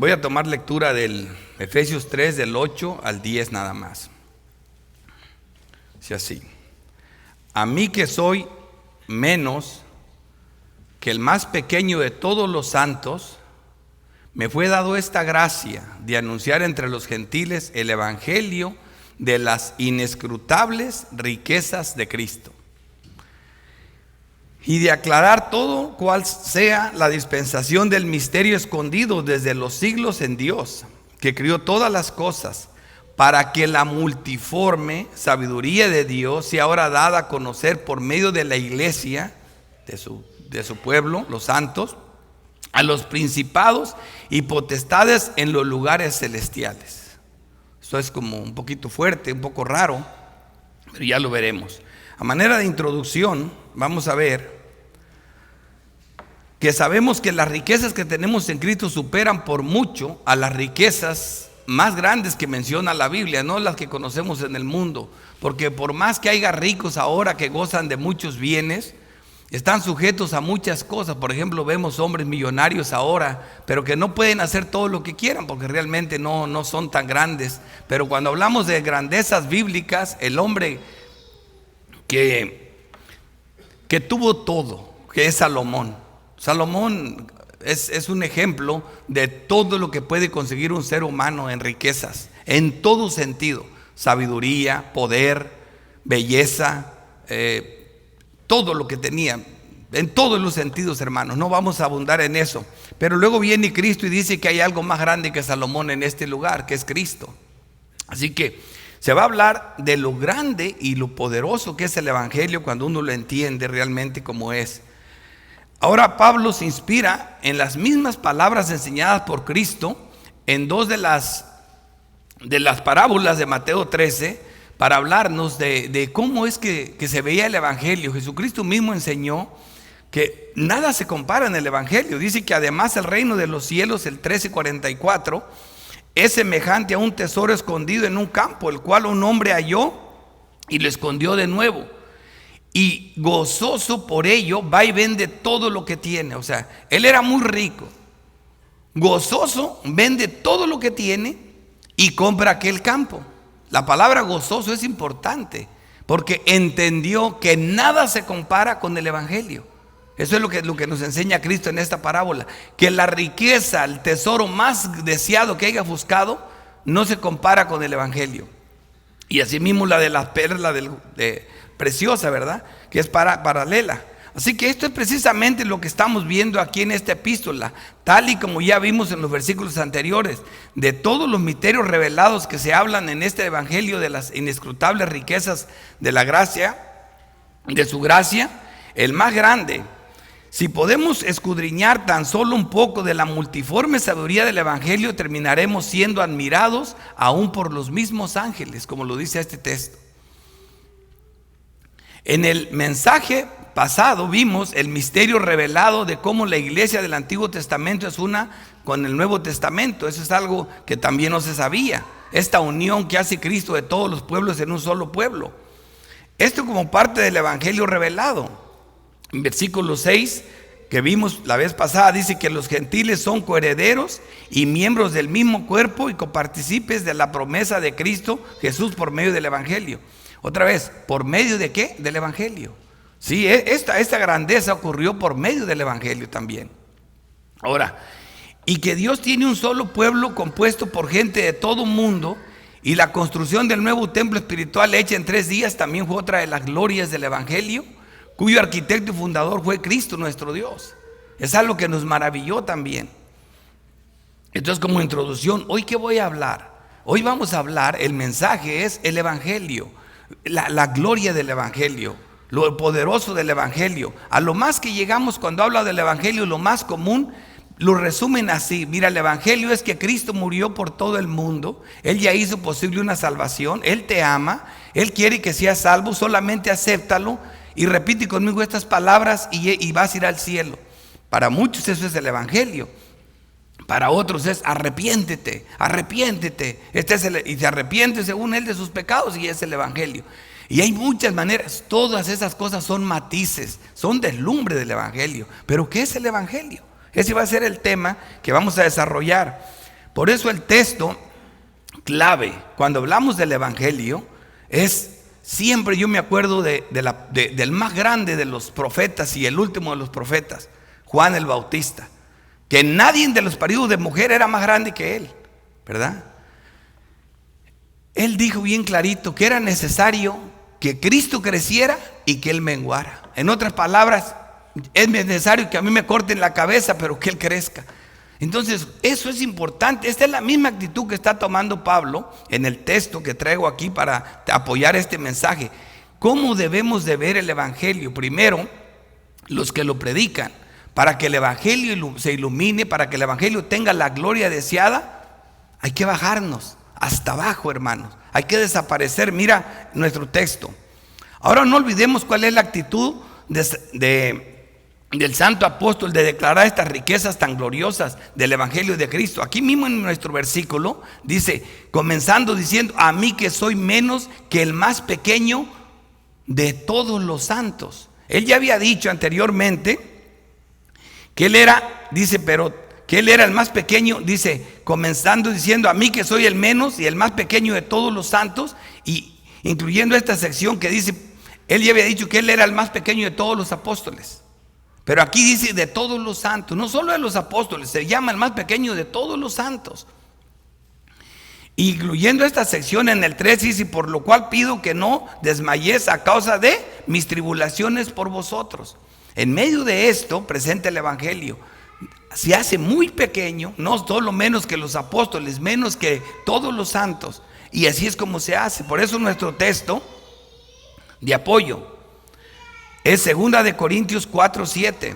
Voy a tomar lectura del Efesios 3, del 8 al 10 nada más. Dice así: a mí que soy menos que el más pequeño de todos los santos, me fue dado esta gracia de anunciar entre los gentiles el evangelio de las inescrutables riquezas de Cristo, y de aclarar todo cual sea la dispensación del misterio escondido desde los siglos en Dios, que crió todas las cosas, para que la multiforme sabiduría de Dios sea ahora dada a conocer por medio de la iglesia, de su pueblo, los santos, a los principados y potestades en los lugares celestiales. Esto es como un poquito fuerte, un poco raro, pero ya lo veremos. A manera de introducción, vamos a ver que sabemos que las riquezas que tenemos en Cristo superan por mucho a las riquezas más grandes que menciona la Biblia, no las que conocemos en el mundo, porque por más que haya ricos ahora que gozan de muchos bienes, están sujetos a muchas cosas. Por ejemplo, vemos hombres millonarios ahora, pero que no pueden hacer todo lo que quieran, porque realmente no son tan grandes. Pero cuando hablamos de grandezas bíblicas, el hombre que tuvo todo, que es Salomón. Salomón es un ejemplo de todo lo que puede conseguir un ser humano en riquezas, en todo sentido: sabiduría, poder, belleza, todo lo que tenía, en todos los sentidos, hermanos. No vamos a abundar en eso, pero luego viene Cristo y dice que hay algo más grande que Salomón en este lugar, que es Cristo. Así que se va a hablar de lo grande y lo poderoso que es el evangelio cuando uno lo entiende realmente como es. Ahora Pablo se inspira en las mismas palabras enseñadas por Cristo en dos de las parábolas de Mateo 13, para hablarnos de cómo es que se veía el evangelio. Jesucristo mismo enseñó que nada se compara en el evangelio. Dice que además el reino de los cielos, el 13:44, es semejante a un tesoro escondido en un campo, el cual un hombre halló y lo escondió de nuevo. Y gozoso por ello va y vende todo lo que tiene. O sea, él era muy rico. Gozoso vende todo lo que tiene y compra aquel campo. La palabra gozoso es importante, porque entendió que nada se compara con el evangelio. Eso es lo que nos enseña Cristo en esta parábola, que la riqueza, el tesoro más deseado que haya buscado, no se compara con el evangelio. Y asimismo la de las perlas preciosa, ¿verdad? Que es paralela. Así que esto es precisamente lo que estamos viendo aquí en esta epístola, tal y como ya vimos en los versículos anteriores, de todos los misterios revelados que se hablan en este evangelio, de las inescrutables riquezas de la gracia, de su gracia, el más grande. Si podemos escudriñar tan solo un poco de la multiforme sabiduría del evangelio, terminaremos siendo admirados aún por los mismos ángeles, como lo dice este texto. En el mensaje pasado vimos el misterio revelado de cómo la iglesia del Antiguo Testamento es una con el Nuevo Testamento. Eso es algo que también no se sabía, esta unión que hace Cristo de todos los pueblos en un solo pueblo. Esto como parte del evangelio revelado. En versículo 6 que vimos la vez pasada dice que los gentiles son coherederos y miembros del mismo cuerpo y copartícipes de la promesa de Cristo Jesús por medio del evangelio. Otra vez, ¿por medio de qué? Del evangelio. Sí, esta grandeza ocurrió por medio del evangelio también. Ahora, y que Dios tiene un solo pueblo compuesto por gente de todo mundo, y la construcción del nuevo templo espiritual hecha en 3 días también fue otra de las glorias del evangelio, cuyo arquitecto y fundador fue Cristo nuestro Dios. Es algo que nos maravilló también. Entonces, como introducción, ¿hoy qué voy a hablar? Hoy vamos a hablar, el mensaje es el evangelio, la gloria del evangelio, lo poderoso del evangelio. A lo más que llegamos cuando habla del evangelio, lo más común, lo resumen así: mira, el evangelio es que Cristo murió por todo el mundo, Él ya hizo posible una salvación, Él te ama, Él quiere que seas salvo, solamente acéptalo y repite conmigo estas palabras y vas a ir al cielo. Para muchos eso es el evangelio. Para otros es arrepiéntete, arrepiéntete. Y se arrepiente según él de sus pecados, y es el evangelio. Y hay muchas maneras, todas esas cosas son matices, son deslumbre del evangelio. Pero ¿qué es el evangelio? Ese va a ser el tema que vamos a desarrollar. Por eso el texto clave cuando hablamos del Evangelio es siempre, yo me acuerdo del más grande de los profetas y el último de los profetas, Juan el Bautista, que nadie de los paridos de mujer era más grande que él, ¿verdad? Él dijo bien clarito que era necesario que Cristo creciera y que Él menguara. En otras palabras, es necesario que a mí me corten la cabeza, pero que Él crezca. Entonces, eso es importante. Esta es la misma actitud que está tomando Pablo en el texto que traigo aquí para apoyar este mensaje. ¿Cómo debemos de ver el Evangelio? Primero, los que lo predican, para que el Evangelio se ilumine, para que el Evangelio tenga la gloria deseada, hay que bajarnos hasta abajo, hermanos. Hay que desaparecer. Mira nuestro texto. Ahora no olvidemos cuál es la actitud del santo apóstol de declarar estas riquezas tan gloriosas del Evangelio de Cristo. Aquí mismo en nuestro versículo dice, comenzando diciendo, a mí que soy menos que el más pequeño de todos los santos. Él ya había dicho anteriormente que él era, dice, pero que él era el más pequeño, dice, comenzando diciendo, a mí que soy el menos y el más pequeño de todos los santos, y incluyendo esta sección que dice, él ya había dicho que él era el más pequeño de todos los apóstoles. Pero aquí dice de todos los santos, no solo de los apóstoles, se llama el más pequeño de todos los santos. Incluyendo esta sección en el 3 dice, por lo cual pido que no desmayéis a causa de mis tribulaciones por vosotros. En medio de esto presenta el Evangelio. Se hace muy pequeño, no solo menos que los apóstoles, menos que todos los santos. Y así es como se hace. Por eso nuestro texto de apoyo es 2 de Corintios 4:7.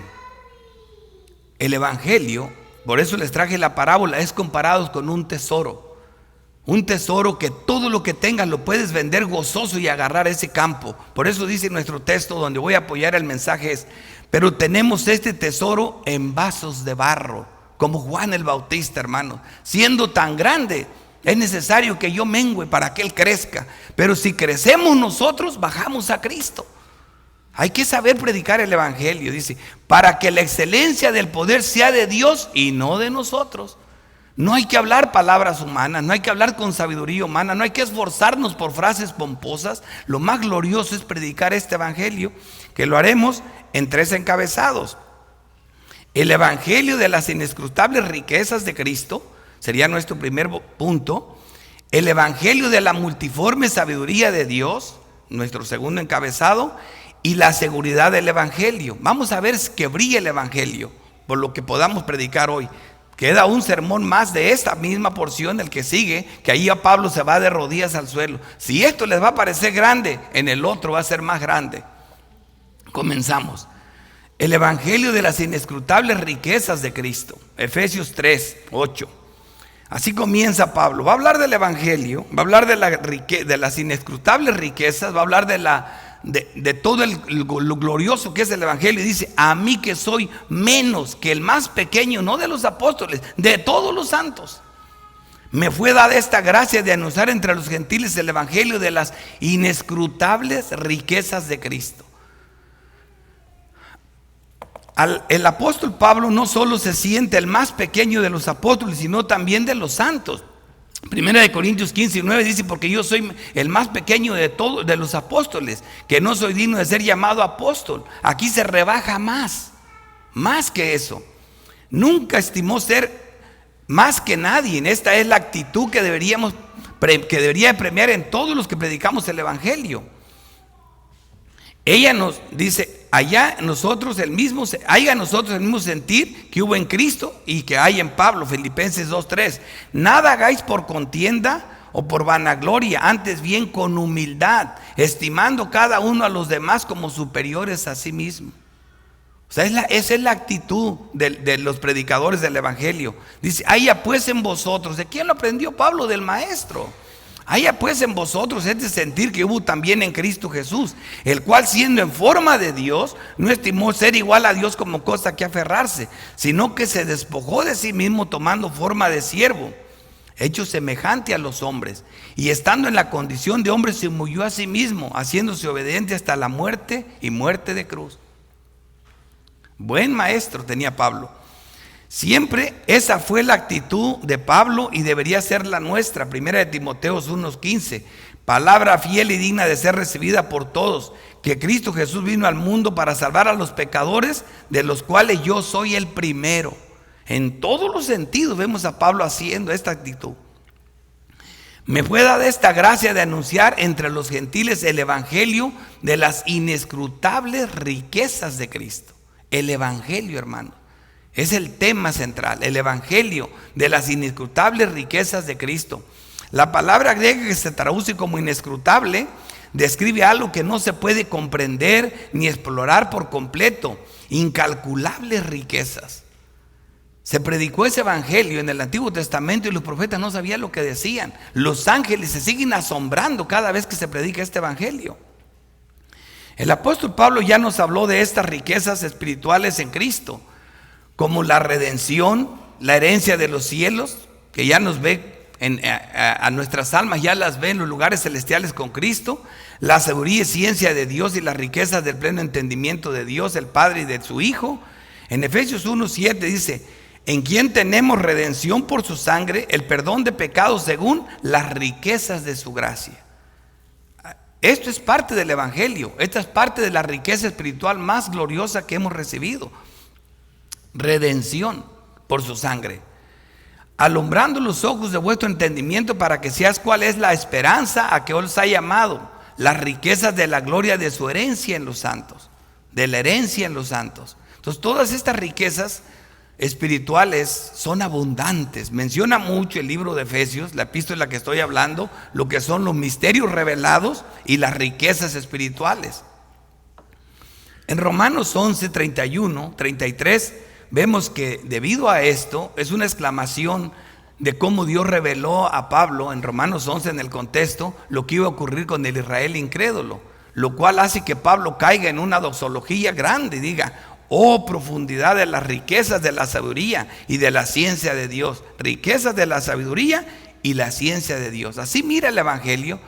El Evangelio, por eso les traje la parábola, es comparado con un tesoro. Un tesoro que todo lo que tengas lo puedes vender gozoso y agarrar ese campo. Por eso dice nuestro texto donde voy a apoyar el mensaje es, pero tenemos este tesoro en vasos de barro, como Juan el Bautista, hermano. Siendo tan grande, es necesario que yo mengüe para que Él crezca. Pero si crecemos nosotros, bajamos a Cristo. Hay que saber predicar el Evangelio, dice, para que la excelencia del poder sea de Dios y no de nosotros. No hay que hablar palabras humanas, no hay que hablar con sabiduría humana, no hay que esforzarnos por frases pomposas. Lo más glorioso es predicar este Evangelio, que lo haremos en 3 encabezados. El Evangelio de las inescrutables riquezas de Cristo, sería nuestro primer punto. El Evangelio de la multiforme sabiduría de Dios, nuestro segundo encabezado. Y la seguridad del Evangelio. Vamos a ver que brille el Evangelio, por lo que podamos predicar hoy. Queda un sermón más de esta misma porción, el que sigue, que ahí a Pablo se va de rodillas al suelo. Si esto les va a parecer grande, en el otro va a ser más grande. Comenzamos. El Evangelio de las inescrutables riquezas de Cristo. Efesios 3:8. Así comienza Pablo. Va a hablar del Evangelio, va a hablar de las inescrutables riquezas, va a hablar de todo lo glorioso que es el Evangelio. Y dice, a mí que soy menos que el más pequeño, no de los apóstoles, de todos los santos, me fue dada esta gracia de anunciar entre los gentiles el Evangelio de las inescrutables riquezas de Cristo. El apóstol Pablo no solo se siente el más pequeño de los apóstoles, sino también de los santos. 1 de Corintios 15:9 dice, porque yo soy el más pequeño de todos, de los apóstoles, que no soy digno de ser llamado apóstol. Aquí se rebaja más que eso. Nunca estimó ser más que nadie. Esta es la actitud que debería premiar en todos los que predicamos el Evangelio. Ella nos dice, haya nosotros el mismo sentir que hubo en Cristo y que hay en Pablo. Filipenses 2:3. Nada hagáis por contienda o por vanagloria, antes bien con humildad, estimando cada uno a los demás como superiores a sí mismo. O sea, esa es la actitud de los predicadores del Evangelio. Dice, haya pues en vosotros. ¿De quién lo aprendió Pablo? Del maestro. Haya pues en vosotros este sentir que hubo también en Cristo Jesús, el cual siendo en forma de Dios, no estimó ser igual a Dios como cosa que aferrarse, sino que se despojó de sí mismo tomando forma de siervo, hecho semejante a los hombres, y estando en la condición de hombre se humilló a sí mismo, haciéndose obediente hasta la muerte y muerte de cruz. Buen maestro tenía Pablo. Siempre esa fue la actitud de Pablo y debería ser la nuestra. Primera de Timoteo 1:15, palabra fiel y digna de ser recibida por todos, que Cristo Jesús vino al mundo para salvar a los pecadores, de los cuales yo soy el primero. En todos los sentidos vemos a Pablo haciendo esta actitud. Me fue dada esta gracia de anunciar entre los gentiles el evangelio de las inescrutables riquezas de Cristo. El evangelio, hermano, es el tema central, el evangelio de las inescrutables riquezas de Cristo. La palabra griega que se traduce como inescrutable describe algo que no se puede comprender ni explorar por completo. Incalculables riquezas. Se predicó ese evangelio en el Antiguo Testamento y los profetas no sabían lo que decían. Los ángeles se siguen asombrando cada vez que se predica este evangelio. El apóstol Pablo ya nos habló de estas riquezas espirituales en Cristo, como la redención, la herencia de los cielos, que ya nos ve a nuestras almas, ya las ve en los lugares celestiales con Cristo, la sabiduría y ciencia de Dios y las riquezas del pleno entendimiento de Dios, el Padre y de su Hijo. En Efesios 1:7 dice: en quien tenemos redención por su sangre, el perdón de pecados según las riquezas de su gracia. Esto es parte del evangelio, esta es parte de la riqueza espiritual más gloriosa que hemos recibido. Redención por su sangre, alumbrando los ojos de vuestro entendimiento para que seas cuál es la esperanza a que os ha llamado, las riquezas de la gloria de su herencia en los santos, de la herencia en los santos. Entonces todas estas riquezas espirituales son abundantes. Menciona mucho el libro de Efesios, la epístola que estoy hablando, lo que son los misterios revelados y las riquezas espirituales. En Romanos 11, 31, 33 vemos que debido a esto es una exclamación de cómo Dios reveló a Pablo en Romanos 11 en el contexto lo que iba a ocurrir con el Israel incrédulo, lo cual hace que Pablo caiga en una doxología grande y diga: oh profundidad de las riquezas de la sabiduría y de la ciencia de Dios. Riquezas de la sabiduría y la ciencia de Dios. Así mira el evangelio.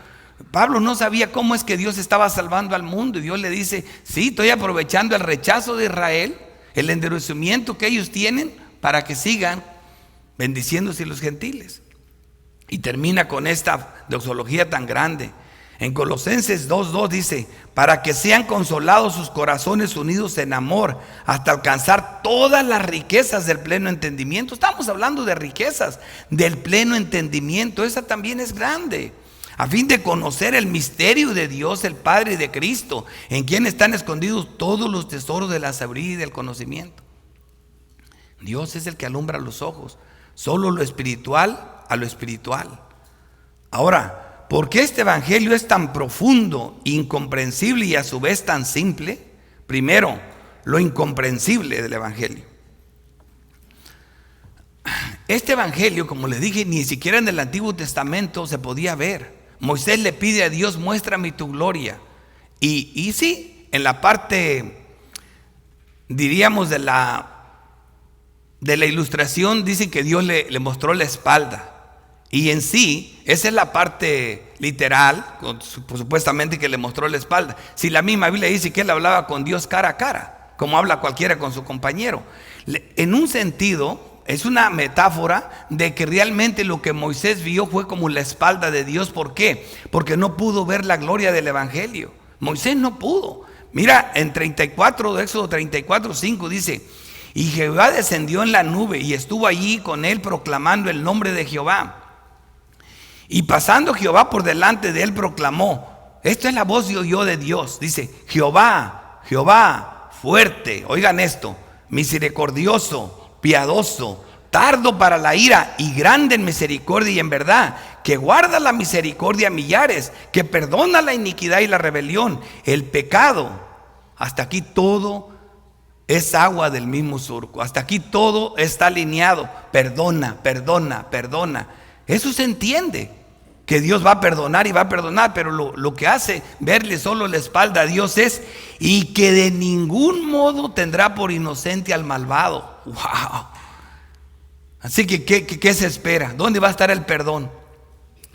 Pablo no sabía cómo es que Dios estaba salvando al mundo y Dios le dice: sí, estoy aprovechando el rechazo de Israel, el endurecimiento que ellos tienen, para que sigan bendiciéndose los gentiles. Y termina con esta doxología tan grande. En Colosenses 2:2 dice: para que sean consolados sus corazones unidos en amor, hasta alcanzar todas las riquezas del pleno entendimiento. Estamos hablando de riquezas del pleno entendimiento. Esa también es grande. A fin de conocer el misterio de Dios, el Padre, y de Cristo, en quien están escondidos todos los tesoros de la sabiduría y del conocimiento. Dios es el que alumbra los ojos. Solo lo espiritual a lo espiritual. Ahora, ¿por qué este evangelio es tan profundo, incomprensible y a su vez tan simple? Primero, lo incomprensible del evangelio. Este evangelio, como les dije, ni siquiera en el Antiguo Testamento se podía ver. Moisés le pide a Dios: muéstrame tu gloria. Y sí, en la parte, diríamos, de la ilustración, dicen que Dios le mostró la espalda. Y en sí, esa es la parte literal, supuestamente, que le mostró la espalda. Si la misma Biblia dice que él hablaba con Dios cara a cara, como habla cualquiera con su compañero. En un sentido, es una metáfora de que realmente lo que Moisés vio fue como la espalda de Dios. ¿Por qué? Porque no pudo ver la gloria del evangelio. Moisés no pudo. Mira, en Éxodo 34:5 dice: y Jehová descendió en la nube y estuvo allí con él proclamando el nombre de Jehová. Y pasando Jehová por delante de él proclamó. Esto es la voz de oyó de Dios. Dice: Jehová, Jehová, fuerte. Oigan esto: misericordioso, piadoso, tardo para la ira y grande en misericordia y en verdad, que guarda la misericordia a millares, que perdona la iniquidad y la rebelión, el pecado. Hasta aquí todo es agua del mismo surco. Hasta aquí todo está alineado. Perdona, perdona, perdona. Eso se entiende, que Dios va a perdonar y va a perdonar, pero lo que hace verle solo la espalda a Dios es: y que de ningún modo tendrá por inocente al malvado. ¡Wow! Así que ¿qué se espera? ¿Dónde va a estar el perdón?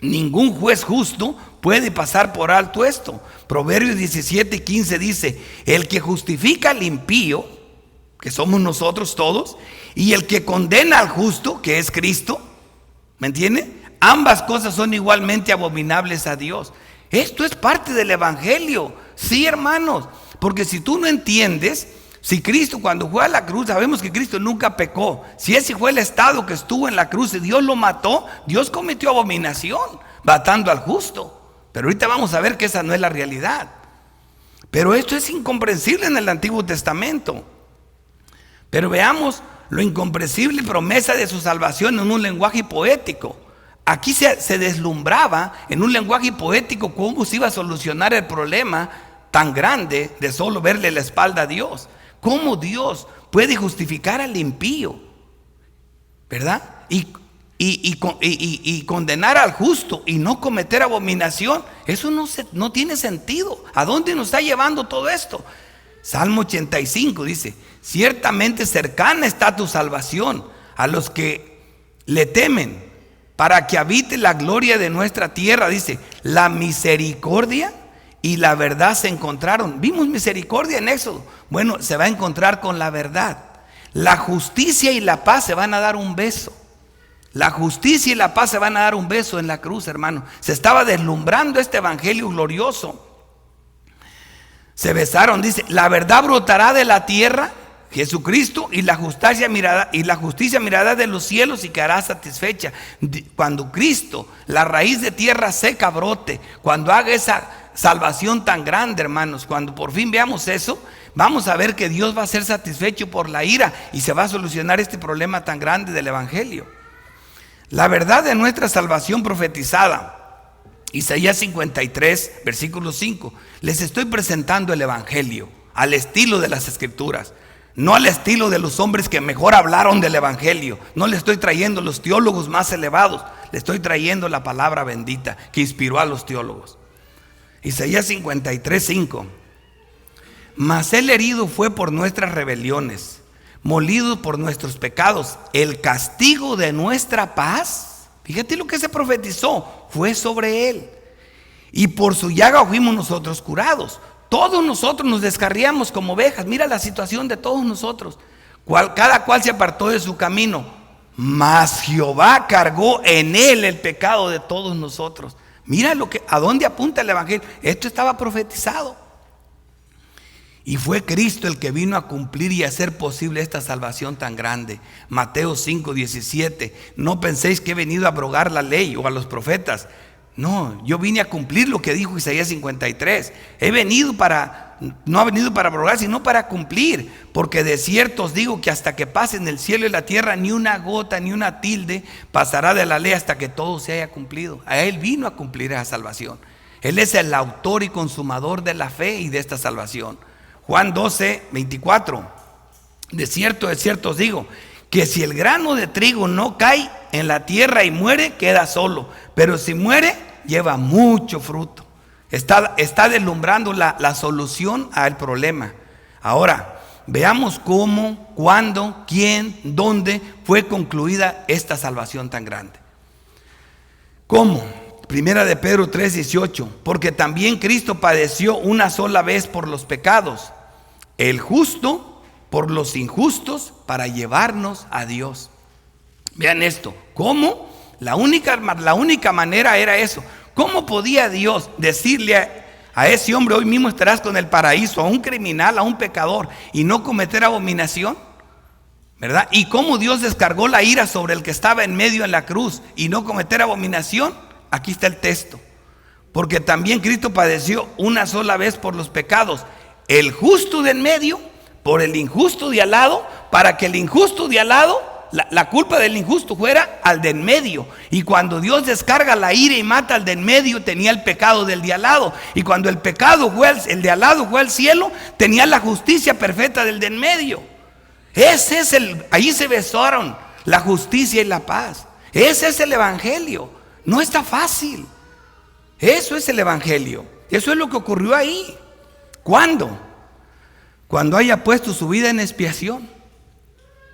Ningún juez justo puede pasar por alto esto. Proverbios 17:15 dice: el que justifica al impío que somos nosotros todos, y el que condena al justo, que es Cristo. ¿Me entiende? Ambas cosas son igualmente abominables a Dios. Esto es parte del evangelio. Sí, hermanos, porque si tú no entiendes, si Cristo cuando fue a la cruz, sabemos que Cristo nunca pecó. Si ese fue el estado que estuvo en la cruz y Dios lo mató, Dios cometió abominación, matando al justo. Pero ahorita vamos a ver que esa no es la realidad. Pero esto es incomprensible en el Antiguo Testamento. Pero veamos lo incomprensible promesa de su salvación en un lenguaje poético. Aquí se deslumbraba en un lenguaje poético cómo se iba a solucionar el problema tan grande de solo verle la espalda a Dios. ¿Cómo Dios puede justificar al impío? ¿Verdad? Y condenar al justo y no cometer abominación. Eso no tiene sentido. ¿A dónde nos está llevando todo esto? Salmo 85 dice: ciertamente cercana está tu salvación a los que le temen, para que habite la gloria de nuestra tierra. Dice: la misericordia y la verdad se encontraron. Vimos misericordia en Éxodo. Bueno, se va a encontrar con la verdad. La justicia y la paz se van a dar un beso. La justicia y la paz se van a dar un beso en la cruz, hermano. Se estaba deslumbrando este evangelio glorioso. Se besaron, dice: la verdad brotará de la tierra, Jesucristo, y la justicia mirará de los cielos y quedará satisfecha. Cuando Cristo, la raíz de tierra seca, brote, cuando haga esa salvación tan grande, hermanos, cuando por fin veamos eso, vamos a ver que Dios va a ser satisfecho por la ira y se va a solucionar este problema tan grande del evangelio. La verdad de nuestra salvación profetizada, Isaías 53, versículo 5. Les estoy presentando el evangelio al estilo de las escrituras, no al estilo de los hombres que mejor hablaron del evangelio. No le estoy trayendo los teólogos más elevados, le estoy trayendo la palabra bendita que inspiró a los teólogos. Isaías 53, 5. Mas él herido fue por nuestras rebeliones, molido por nuestros pecados. El castigo de nuestra paz, fíjate lo que se profetizó, fue sobre él. Y por su llaga fuimos nosotros curados. Todos nosotros nos descarriamos como ovejas. Mira la situación de todos nosotros. Cada cual se apartó de su camino, mas Jehová cargó en él el pecado de todos nosotros. Mira a dónde apunta el evangelio. Esto estaba profetizado. Y fue Cristo el que vino a cumplir y hacer posible esta salvación tan grande. Mateo 5, 17. No penséis que he venido a abrogar la ley o a los profetas. No, yo vine a cumplir lo que dijo Isaías 53. No ha venido para abrogar, sino para cumplir. Porque de cierto os digo que hasta que pasen el cielo y la tierra, ni una gota, ni una tilde pasará de la ley hasta que todo se haya cumplido. A él vino a cumplir esa salvación. Él es el autor y consumador de la fe y de esta salvación. Juan 12, 24. De cierto os digo que si el grano de trigo no cae en la tierra y muere, queda solo. Pero si muere, lleva mucho fruto. Está deslumbrando la solución al problema. Ahora, veamos cómo, cuándo, quién, dónde fue concluida esta salvación tan grande. ¿Cómo? Primera de Pedro 3, 18. Porque también Cristo padeció una sola vez por los pecados, el justo por los injustos, para llevarnos a Dios. Vean esto. ¿Cómo? La única manera era eso. ¿Cómo podía Dios decirle a ese hombre: hoy mismo estarás con el paraíso, a un criminal, a un pecador, y no cometer abominación? ¿Verdad? ¿Y cómo Dios descargó la ira sobre el que estaba en medio en la cruz y no cometer abominación? Aquí está el texto. Porque también Cristo padeció una sola vez por los pecados, el justo de en medio por el injusto de al lado, para que el injusto de al lado, la culpa del injusto fuera al de en medio. Y cuando Dios descarga la ira y mata al de en medio, tenía el pecado del de al lado. Y cuando el pecado el de al lado fue al cielo, tenía la justicia perfecta del de en medio. Ahí se besaron la justicia y la paz. Ese es el evangelio. No está fácil. Eso es el evangelio. Eso es lo que ocurrió ahí. ¿Cuándo? Cuando haya puesto su vida en expiación.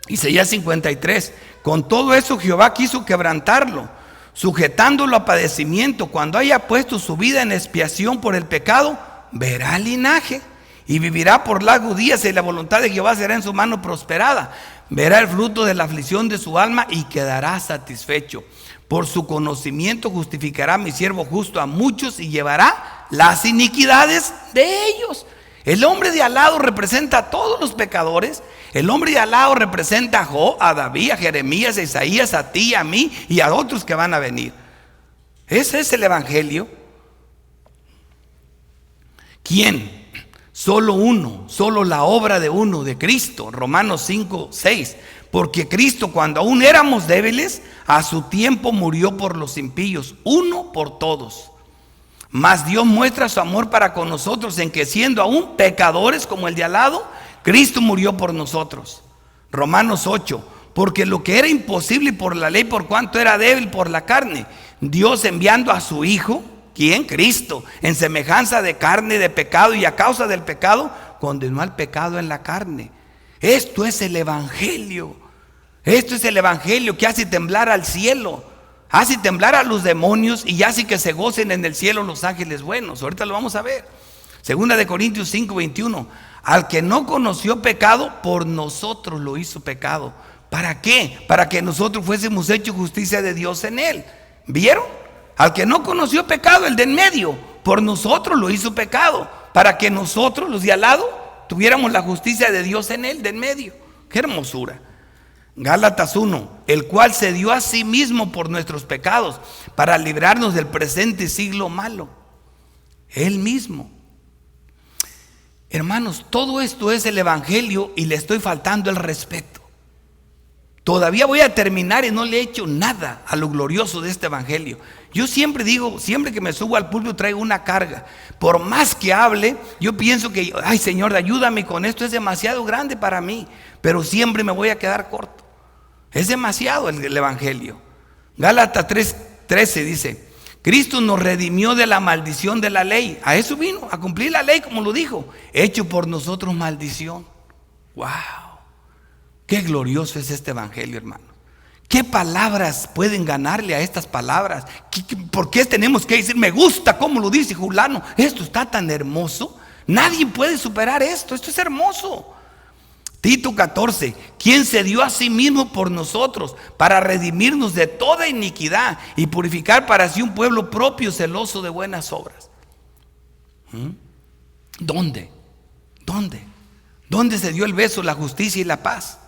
Isaías 53. Con todo eso Jehová quiso quebrantarlo, sujetándolo a padecimiento. Cuando haya puesto su vida en expiación por el pecado, verá linaje y vivirá por largos días, y la voluntad de Jehová será en su mano prosperada. Verá el fruto de la aflicción de su alma y quedará satisfecho. Por su conocimiento justificará mi siervo justo a muchos y llevará las iniquidades de ellos. El hombre de al lado representa a todos los pecadores. El hombre de al lado representa a Job, a David, a Jeremías, a Isaías, a ti, a mí y a otros que van a venir. Ese es el evangelio. ¿Quién? Solo uno, solo la obra de uno, de Cristo. Romanos 5:6. Porque Cristo, cuando aún éramos débiles, a su tiempo murió por los impíos, uno por todos. Mas Dios muestra su amor para con nosotros en que, siendo aún pecadores como el de al lado, Cristo murió por nosotros. Romanos 8. Porque lo que era imposible por la ley, por cuanto era débil por la carne, Dios, enviando a su Hijo, ¿quién? Cristo, en semejanza de carne de pecado, y a causa del pecado condenó al pecado en la carne. Esto es el evangelio. Esto es el evangelio que hace temblar al cielo, hace temblar a los demonios y hace que se gocen en el cielo los ángeles buenos. Ahorita lo vamos a ver. Segunda de Corintios 5:21. Al que no conoció pecado, por nosotros lo hizo pecado. ¿Para qué? Para que nosotros fuésemos hechos justicia de Dios en él. ¿Vieron? Al que no conoció pecado, el de en medio, por nosotros lo hizo pecado, para que nosotros, los de al lado, tuviéramos la justicia de Dios en él, de en medio. ¡Qué hermosura! Gálatas 1, el cual se dio a sí mismo por nuestros pecados, para librarnos del presente siglo malo. Él mismo. Hermanos, todo esto es el evangelio y le estoy faltando el respeto. Todavía voy a terminar y no le he hecho nada a lo glorioso de este evangelio. Yo siempre digo, siempre que me subo al púlpito traigo una carga. Por más que hable, yo pienso que, ay Señor, ayúdame con esto, es demasiado grande para mí. Pero siempre me voy a quedar corto. Es demasiado el evangelio. Gálatas 3:13 dice: Cristo nos redimió de la maldición de la ley. A eso vino, a cumplir la ley, como lo dijo. Hecho por nosotros maldición. ¡Wow! Qué glorioso es este evangelio, hermano. ¿Qué palabras pueden ganarle a estas palabras? ¿Por qué tenemos que decir, me gusta cómo lo dice fulano? Esto está tan hermoso. Nadie puede superar esto. Esto es hermoso. Tito 14, quien se dio a sí mismo por nosotros para redimirnos de toda iniquidad y purificar para sí un pueblo propio celoso de buenas obras. ¿Dónde? ¿Dónde se dio el beso, la justicia y la paz?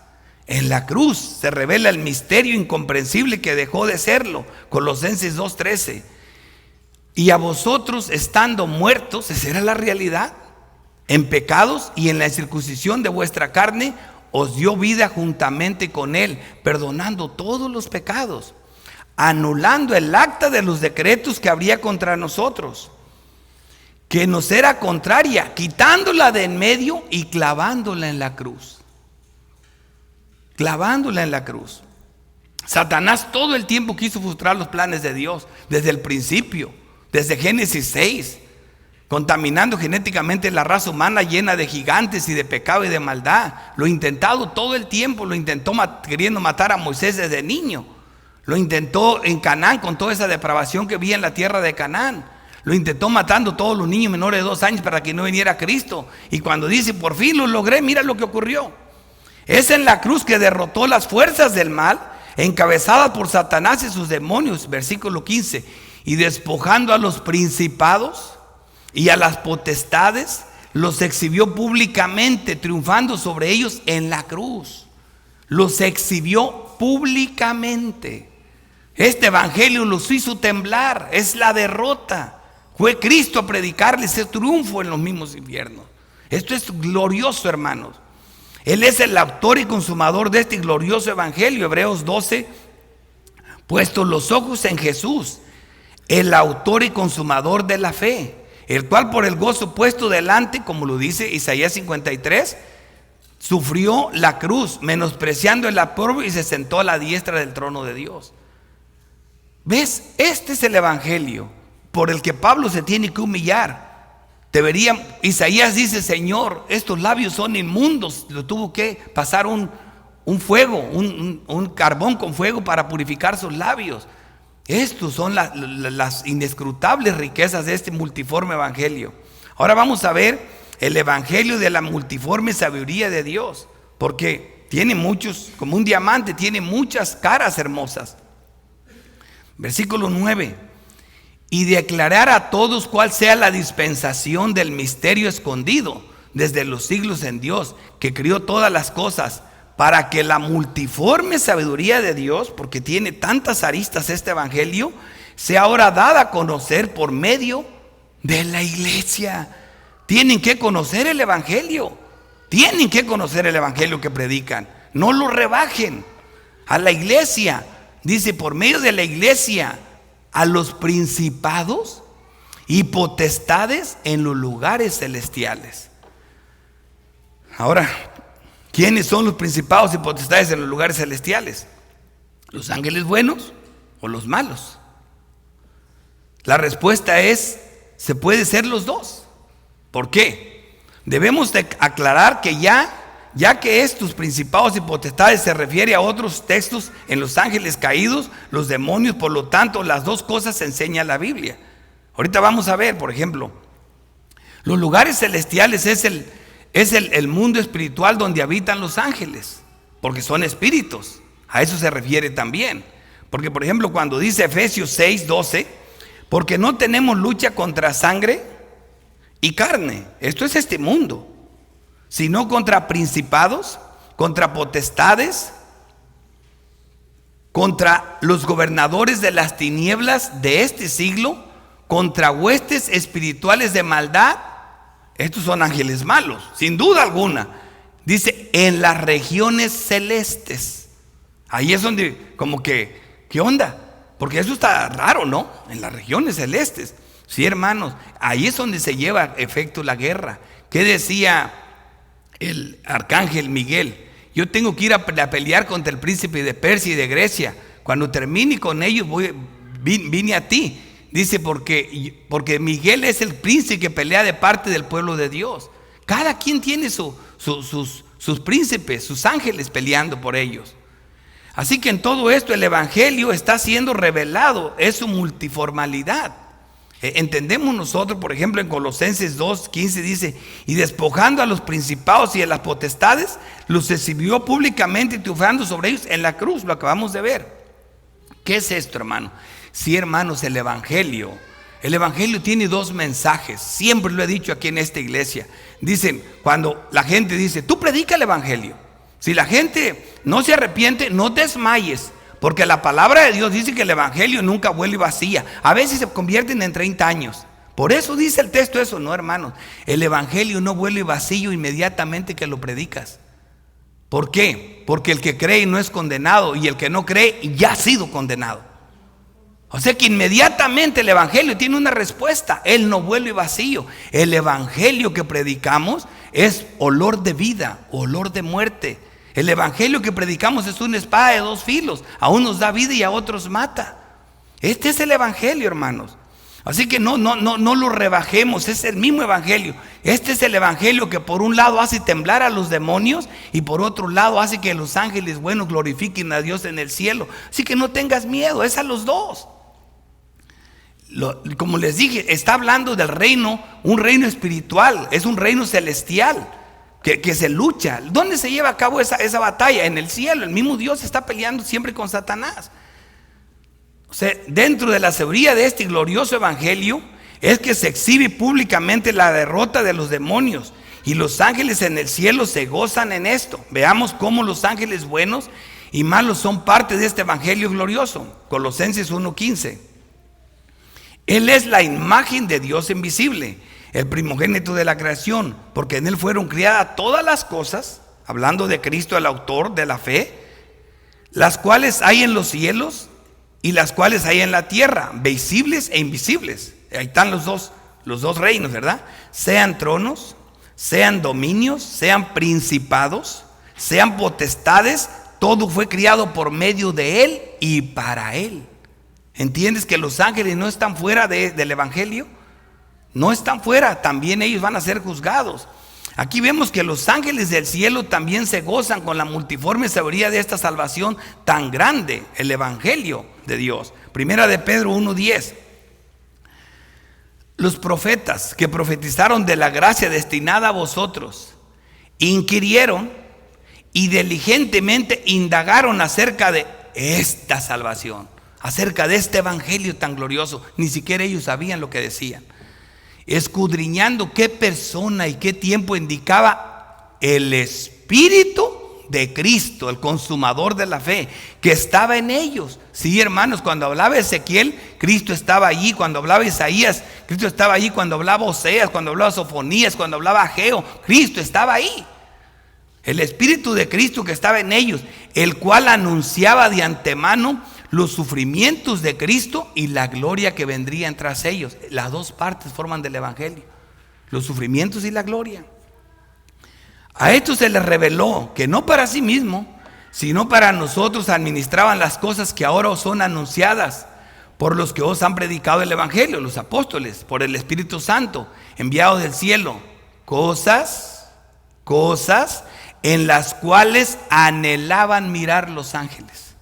En la cruz se revela el misterio incomprensible que dejó de serlo. Colosenses 2:13. Y a vosotros, estando muertos, esa era la realidad, en pecados y en la circuncisión de vuestra carne, os dio vida juntamente con él, perdonando todos los pecados, anulando el acta de los decretos que habría contra nosotros, que nos era contraria, quitándola de en medio y clavándola en la cruz. Clavándola en la cruz. Satanás todo el tiempo quiso frustrar los planes de Dios, desde el principio, desde Génesis 6, contaminando genéticamente la raza humana llena de gigantes y de pecado y de maldad. Lo ha intentado todo el tiempo. Lo intentó queriendo matar a Moisés desde niño. Lo intentó en Canaán con toda esa depravación que había en la tierra de Canaán. Lo intentó matando a todos los niños menores de 2 años para que no viniera Cristo. Y cuando dice, por fin lo logré, mira lo que ocurrió. Es en la cruz que derrotó las fuerzas del mal, encabezadas por Satanás y sus demonios. Versículo 15. Y despojando a los principados y a las potestades, los exhibió públicamente, triunfando sobre ellos en la cruz. Los exhibió públicamente. Este evangelio los hizo temblar. Es la derrota. Fue Cristo a predicarles ese triunfo en los mismos infiernos. Esto es glorioso, hermanos. Él es el autor y consumador de este glorioso evangelio. Hebreos 12, puestos los ojos en Jesús, el autor y consumador de la fe, el cual por el gozo puesto delante, como lo dice Isaías 53, sufrió la cruz, menospreciando el oprobio, y se sentó a la diestra del trono de Dios. ¿Ves? Este es el evangelio por el que Pablo se tiene que humillar. Isaías dice, Señor, estos labios son inmundos. Lo tuvo que pasar un fuego, un carbón con fuego para purificar sus labios. Estos son las inescrutables riquezas de este multiforme evangelio. Ahora vamos a ver el evangelio de la multiforme sabiduría de Dios, porque tiene muchos, como un diamante, tiene muchas caras hermosas. Versículo 9: y declarar a todos cuál sea la dispensación del misterio escondido desde los siglos en Dios, que crió todas las cosas, para que la multiforme sabiduría de Dios, porque tiene tantas aristas este evangelio, sea ahora dada a conocer por medio de la iglesia. Tienen que conocer el evangelio, tienen que conocer el evangelio que predican, no lo rebajen. A la iglesia, dice, por medio de la iglesia, a los principados y potestades en los lugares celestiales. Ahora, ¿quiénes son los principados y potestades en los lugares celestiales? ¿Los ángeles buenos o los malos? La respuesta es, se puede ser los dos. ¿Por qué? Debemos de aclarar que ya que estos principados y potestades se refiere a otros textos en los ángeles caídos, los demonios, por lo tanto, las dos cosas enseña la Biblia. Ahorita vamos a ver, por ejemplo, los lugares celestiales es el mundo espiritual donde habitan los ángeles, porque son espíritus. A eso se refiere también. Porque, por ejemplo, cuando dice Efesios 6:12, porque no tenemos lucha contra sangre y carne, esto es este mundo, sino contra principados, contra potestades, contra los gobernadores de las tinieblas de este siglo, contra huestes espirituales de maldad. Estos son ángeles malos, sin duda alguna. Dice, en las regiones celestes. Ahí es donde, como que, ¿qué onda? Porque eso está raro, ¿no? En las regiones celestes. Sí, hermanos, ahí es donde se lleva a efecto la guerra. ¿Qué decía el arcángel Miguel? Yo tengo que ir a pelear contra el príncipe de Persia y de Grecia. Cuando termine con ellos, vine a ti. Dice, porque Miguel es el príncipe que pelea de parte del pueblo de Dios. Cada quien tiene sus príncipes, sus ángeles peleando por ellos. Así que en todo esto el evangelio está siendo revelado, es su multiformalidad. Entendemos nosotros, por ejemplo, en Colosenses 2:15 dice, y despojando a los principados y a las potestades, los exhibió públicamente, triunfando sobre ellos en la cruz. Lo acabamos de ver. ¿Qué es esto, hermano? Sí, hermanos, el evangelio tiene dos mensajes. Siempre lo he dicho aquí en esta iglesia. Dicen, cuando la gente dice, tú predica el evangelio. Si la gente no se arrepiente, no desmayes, porque la palabra de Dios dice que el evangelio nunca vuelve vacía. A veces se convierten en 30 años. Por eso dice el texto eso, no, hermanos. El evangelio no vuelve vacío inmediatamente que lo predicas. ¿Por qué? Porque el que cree no es condenado, y el que no cree ya ha sido condenado. O sea que inmediatamente el evangelio tiene una respuesta. Él no vuelve vacío. El evangelio que predicamos es olor de vida, olor de muerte. El evangelio que predicamos es una espada de dos filos. A unos da vida y a otros mata. Este es el evangelio, hermanos. Así que no lo rebajemos, es el mismo evangelio. Este es el evangelio que por un lado hace temblar a los demonios y por otro lado hace que los ángeles buenos glorifiquen a Dios en el cielo. Así que no tengas miedo, es a los dos. Como les dije, está hablando del reino, un reino espiritual, es un reino celestial que se lucha. ¿Dónde se lleva a cabo esa batalla? En el cielo. El mismo Dios está peleando siempre con Satanás. O sea, dentro de la sabiduría de este glorioso evangelio es que se exhibe públicamente la derrota de los demonios, y los ángeles en el cielo se gozan en esto. Veamos cómo los ángeles buenos y malos son parte de este evangelio glorioso. Colosenses 1:15. Él es la imagen de Dios invisible, el primogénito de la creación, porque en él fueron criadas todas las cosas, hablando de Cristo, el autor de la fe, las cuales hay en los cielos y las cuales hay en la tierra, visibles e invisibles. Ahí están los dos reinos, ¿verdad? Sean tronos, sean dominios, sean principados, sean potestades, todo fue criado por medio de él y para él. ¿Entiendes que los ángeles no están fuera del evangelio? No están fuera, también ellos van a ser juzgados. Aquí vemos que los ángeles del cielo también se gozan con la multiforme sabiduría de esta salvación tan grande, el evangelio de Dios. Primera de Pedro 1:10. los profetas que profetizaron de la gracia destinada a vosotros, inquirieron y diligentemente indagaron acerca de esta salvación, acerca de este evangelio tan glorioso. Ni siquiera ellos sabían lo que decían, escudriñando qué persona y qué tiempo indicaba el Espíritu de Cristo, el consumador de la fe, que estaba en ellos. Sí, hermanos, cuando hablaba Ezequiel, Cristo estaba allí. Cuando hablaba Isaías, Cristo estaba allí. Cuando hablaba Oseas, cuando hablaba Sofonías, cuando hablaba Ageo, Cristo estaba ahí. El Espíritu de Cristo que estaba en ellos, el cual anunciaba de antemano los sufrimientos de Cristo y la gloria que vendría tras ellos. Las dos partes forman del evangelio, los sufrimientos y la gloria. A estos se les reveló que no para sí mismo, sino para nosotros administraban las cosas que ahora os son anunciadas por los que os han predicado el evangelio, los apóstoles, por el Espíritu Santo enviado del cielo, cosas en las cuales anhelaban mirar los ángeles.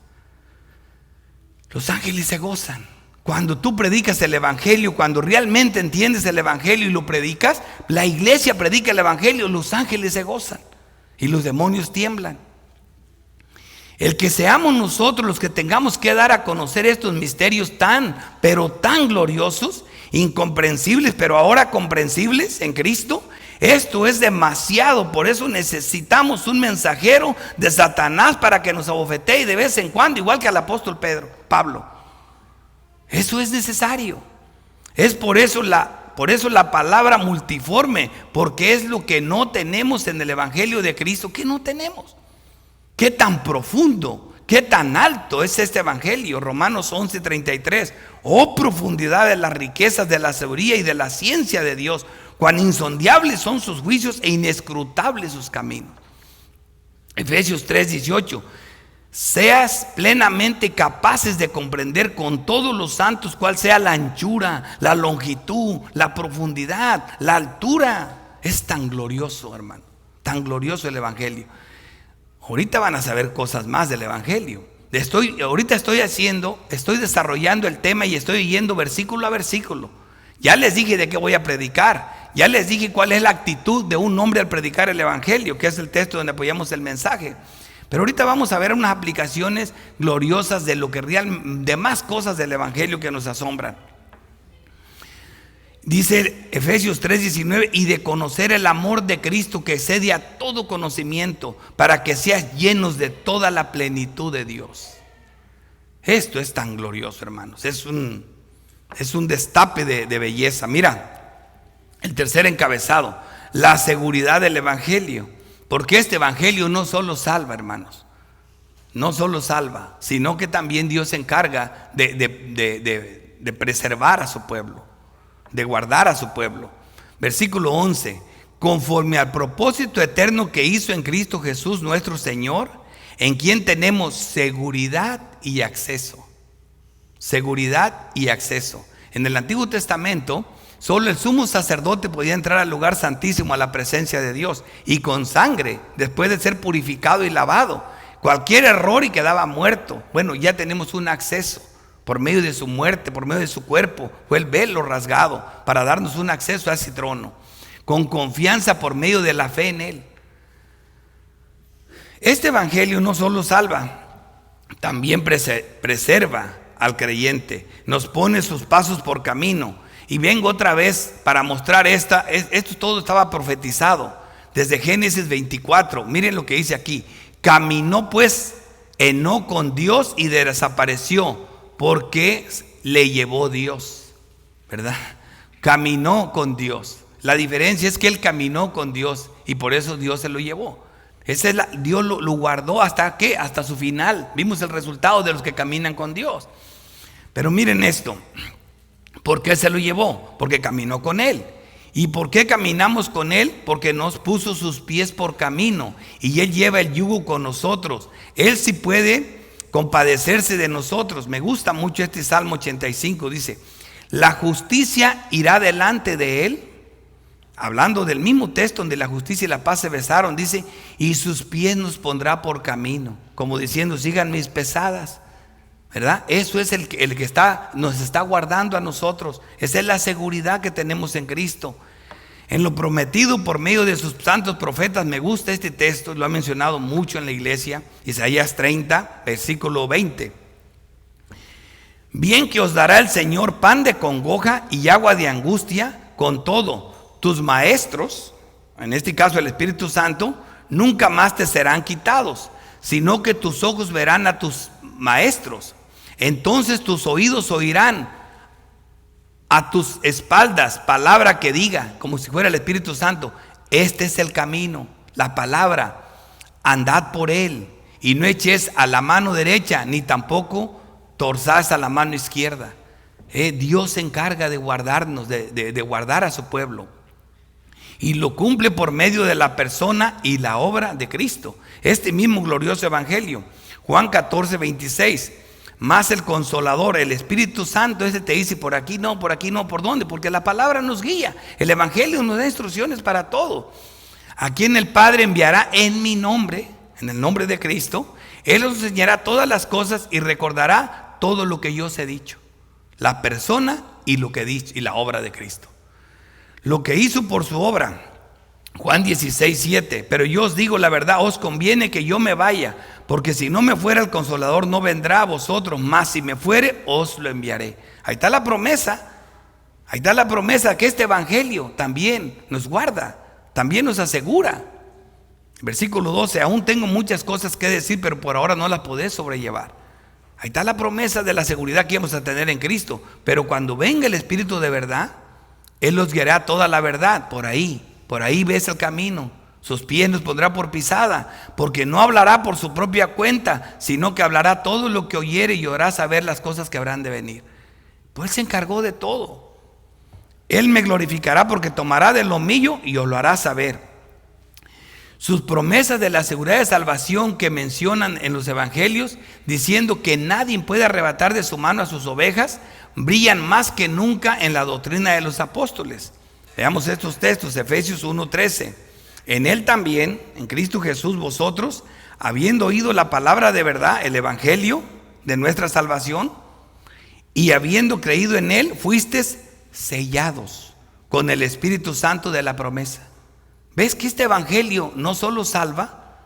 Los ángeles se gozan cuando tú predicas el evangelio. Cuando realmente entiendes el evangelio y lo predicas, la iglesia predica el evangelio, los ángeles se gozan y los demonios tiemblan. El que seamos nosotros los que tengamos que dar a conocer estos misterios pero tan gloriosos, incomprensibles, pero ahora comprensibles en Cristo, esto es demasiado. Por eso necesitamos un mensajero de Satanás para que nos abofetee de vez en cuando, igual que al apóstol Pablo. Eso es necesario. Es por eso la palabra multiforme, porque es lo que no tenemos en el evangelio de Cristo. ¿Qué no tenemos? ¿Qué tan profundo, qué tan alto es este evangelio? Romanos 11:33. Oh profundidad de las riquezas de la sabiduría y de la ciencia de Dios, cuán insondables son sus juicios e inescrutables sus caminos. Efesios 3:18. Seas plenamente capaces de comprender con todos los santos cuál sea la anchura, la longitud, la profundidad, la altura. Es tan glorioso, hermano, tan glorioso el evangelio. Ahorita van a saber cosas más del evangelio. Ahorita estoy desarrollando el tema y estoy yendo versículo a versículo. Ya les dije de qué voy a predicar. Ya les dije cuál es la actitud de un hombre al predicar el evangelio, que es el texto donde apoyamos el mensaje. Pero ahorita vamos a ver unas aplicaciones gloriosas de de más cosas del evangelio que nos asombran. Dice Efesios 3:19, y de conocer el amor de Cristo que excede a todo conocimiento, para que seas llenos de toda la plenitud de Dios. Esto es tan glorioso, hermanos. Es un destape de belleza. Mira, el tercer encabezado, la seguridad del evangelio. Porque este evangelio no solo salva, hermanos, no solo salva, sino que también Dios se encarga de preservar a su pueblo, de guardar a su pueblo. Versículo 11, conforme al propósito eterno que hizo en Cristo Jesús nuestro Señor, en quien tenemos seguridad y acceso. Seguridad y acceso. En el Antiguo Testamento, solo el sumo sacerdote podía entrar al lugar santísimo, a la presencia de Dios, y con sangre, después de ser purificado y lavado. Cualquier error y quedaba muerto. Bueno, ya tenemos un acceso por medio de su muerte, por medio de su cuerpo. Fue el velo rasgado para darnos un acceso a ese trono, con confianza por medio de la fe en Él. Este evangelio no solo salva, también preserva al creyente, nos pone sus pasos por camino. Y vengo otra vez para mostrar esto todo estaba profetizado desde Génesis 24. Miren lo que dice aquí. Caminó pues Enoc con Dios y desapareció, porque le llevó Dios, ¿verdad? Caminó con Dios. La diferencia es que él caminó con Dios y por eso Dios se lo llevó. Dios lo guardó hasta ¿qué? Hasta su final. Vimos el resultado de los que caminan con Dios. Pero miren esto. ¿Por qué se lo llevó? Porque caminó con Él. ¿Y por qué caminamos con Él? Porque nos puso sus pies por camino y Él lleva el yugo con nosotros. Él sí puede compadecerse de nosotros. Me gusta mucho este Salmo 85, dice, la justicia irá delante de Él. Hablando del mismo texto donde la justicia y la paz se besaron, dice, y sus pies nos pondrá por camino, como diciendo, sigan mis pesadas. ¿verdad? Eso es el que nos está guardando a nosotros. Esa es la seguridad que tenemos en Cristo. En lo prometido por medio de sus santos profetas. Me gusta este texto, lo ha mencionado mucho en la iglesia. Isaías 30, versículo 20. Bien que os dará el Señor pan de congoja y agua de angustia, con todo, tus maestros, en este caso el Espíritu Santo, nunca más te serán quitados, sino que tus ojos verán a tus maestros. Entonces tus oídos oirán a tus espaldas palabra que diga, como si fuera el Espíritu Santo, este es el camino, la palabra, andad por él, y no eches a la mano derecha, ni tampoco torzás a la mano izquierda. Dios se encarga de guardarnos, de guardar a su pueblo, y lo cumple por medio de la persona y la obra de Cristo. Este mismo glorioso evangelio, Juan 14, 26. Más el Consolador, el Espíritu Santo, ese te dice por aquí no, ¿por dónde? Porque la palabra nos guía, el evangelio nos da instrucciones para todo. A quien el Padre enviará en mi nombre, en el nombre de Cristo, Él os enseñará todas las cosas y recordará todo lo que yo os he dicho. La persona y lo que he dicho, y la obra de Cristo. Lo que hizo por su obra, Juan 16, 7. Pero yo os digo la verdad, os conviene que yo me vaya, porque si no me fuera el Consolador no vendrá a vosotros, mas si me fuere os lo enviaré. Ahí está la promesa que este evangelio también nos guarda, también nos asegura. Versículo 12, aún tengo muchas cosas que decir, pero por ahora no las podés sobrellevar. Ahí está la promesa de la seguridad que vamos a tener en Cristo. Pero cuando venga el Espíritu de verdad, Él os guiará toda la verdad. Por ahí ves el camino. Sus pies nos pondrá por pisada, porque no hablará por su propia cuenta, sino que hablará todo lo que oyere y hará saber las cosas que habrán de venir. Pues Él se encargó de todo. Él me glorificará porque tomará de lo mío y os lo hará saber. Sus promesas de la seguridad de salvación que mencionan en los evangelios, diciendo que nadie puede arrebatar de su mano a sus ovejas, brillan más que nunca en la doctrina de los apóstoles. Veamos estos textos, Efesios 1:13. En Él también, en Cristo Jesús, vosotros, habiendo oído la palabra de verdad, el evangelio de nuestra salvación, y habiendo creído en Él, fuisteis sellados con el Espíritu Santo de la promesa. ¿Ves que este evangelio no solo salva,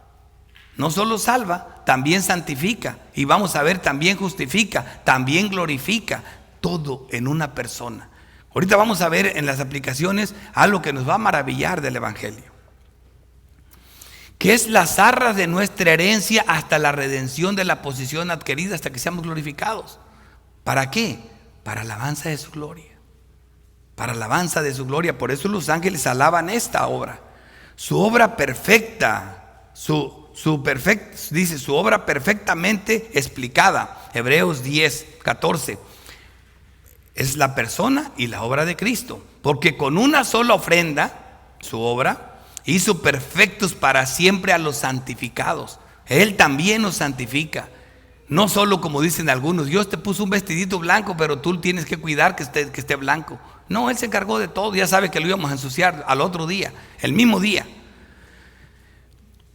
también santifica? Y vamos a ver, también justifica, también glorifica, todo en una persona. Ahorita vamos a ver en las aplicaciones algo que nos va a maravillar del evangelio, que es las arras de nuestra herencia hasta la redención de la posición adquirida, hasta que seamos glorificados. ¿Para qué? Para alabanza de su gloria. Para alabanza de su gloria. Por eso los ángeles alaban esta obra. Su obra perfecta, dice su obra perfectamente explicada. Hebreos 10, 14. Es la persona y la obra de Cristo. Porque con una sola ofrenda, su obra, hizo perfectos para siempre a los santificados. Él también nos santifica. No solo como dicen algunos, Dios te puso un vestidito blanco, pero tú tienes que cuidar que esté blanco. No, Él se encargó de todo. Ya sabe que lo íbamos a ensuciar al otro día, el mismo día.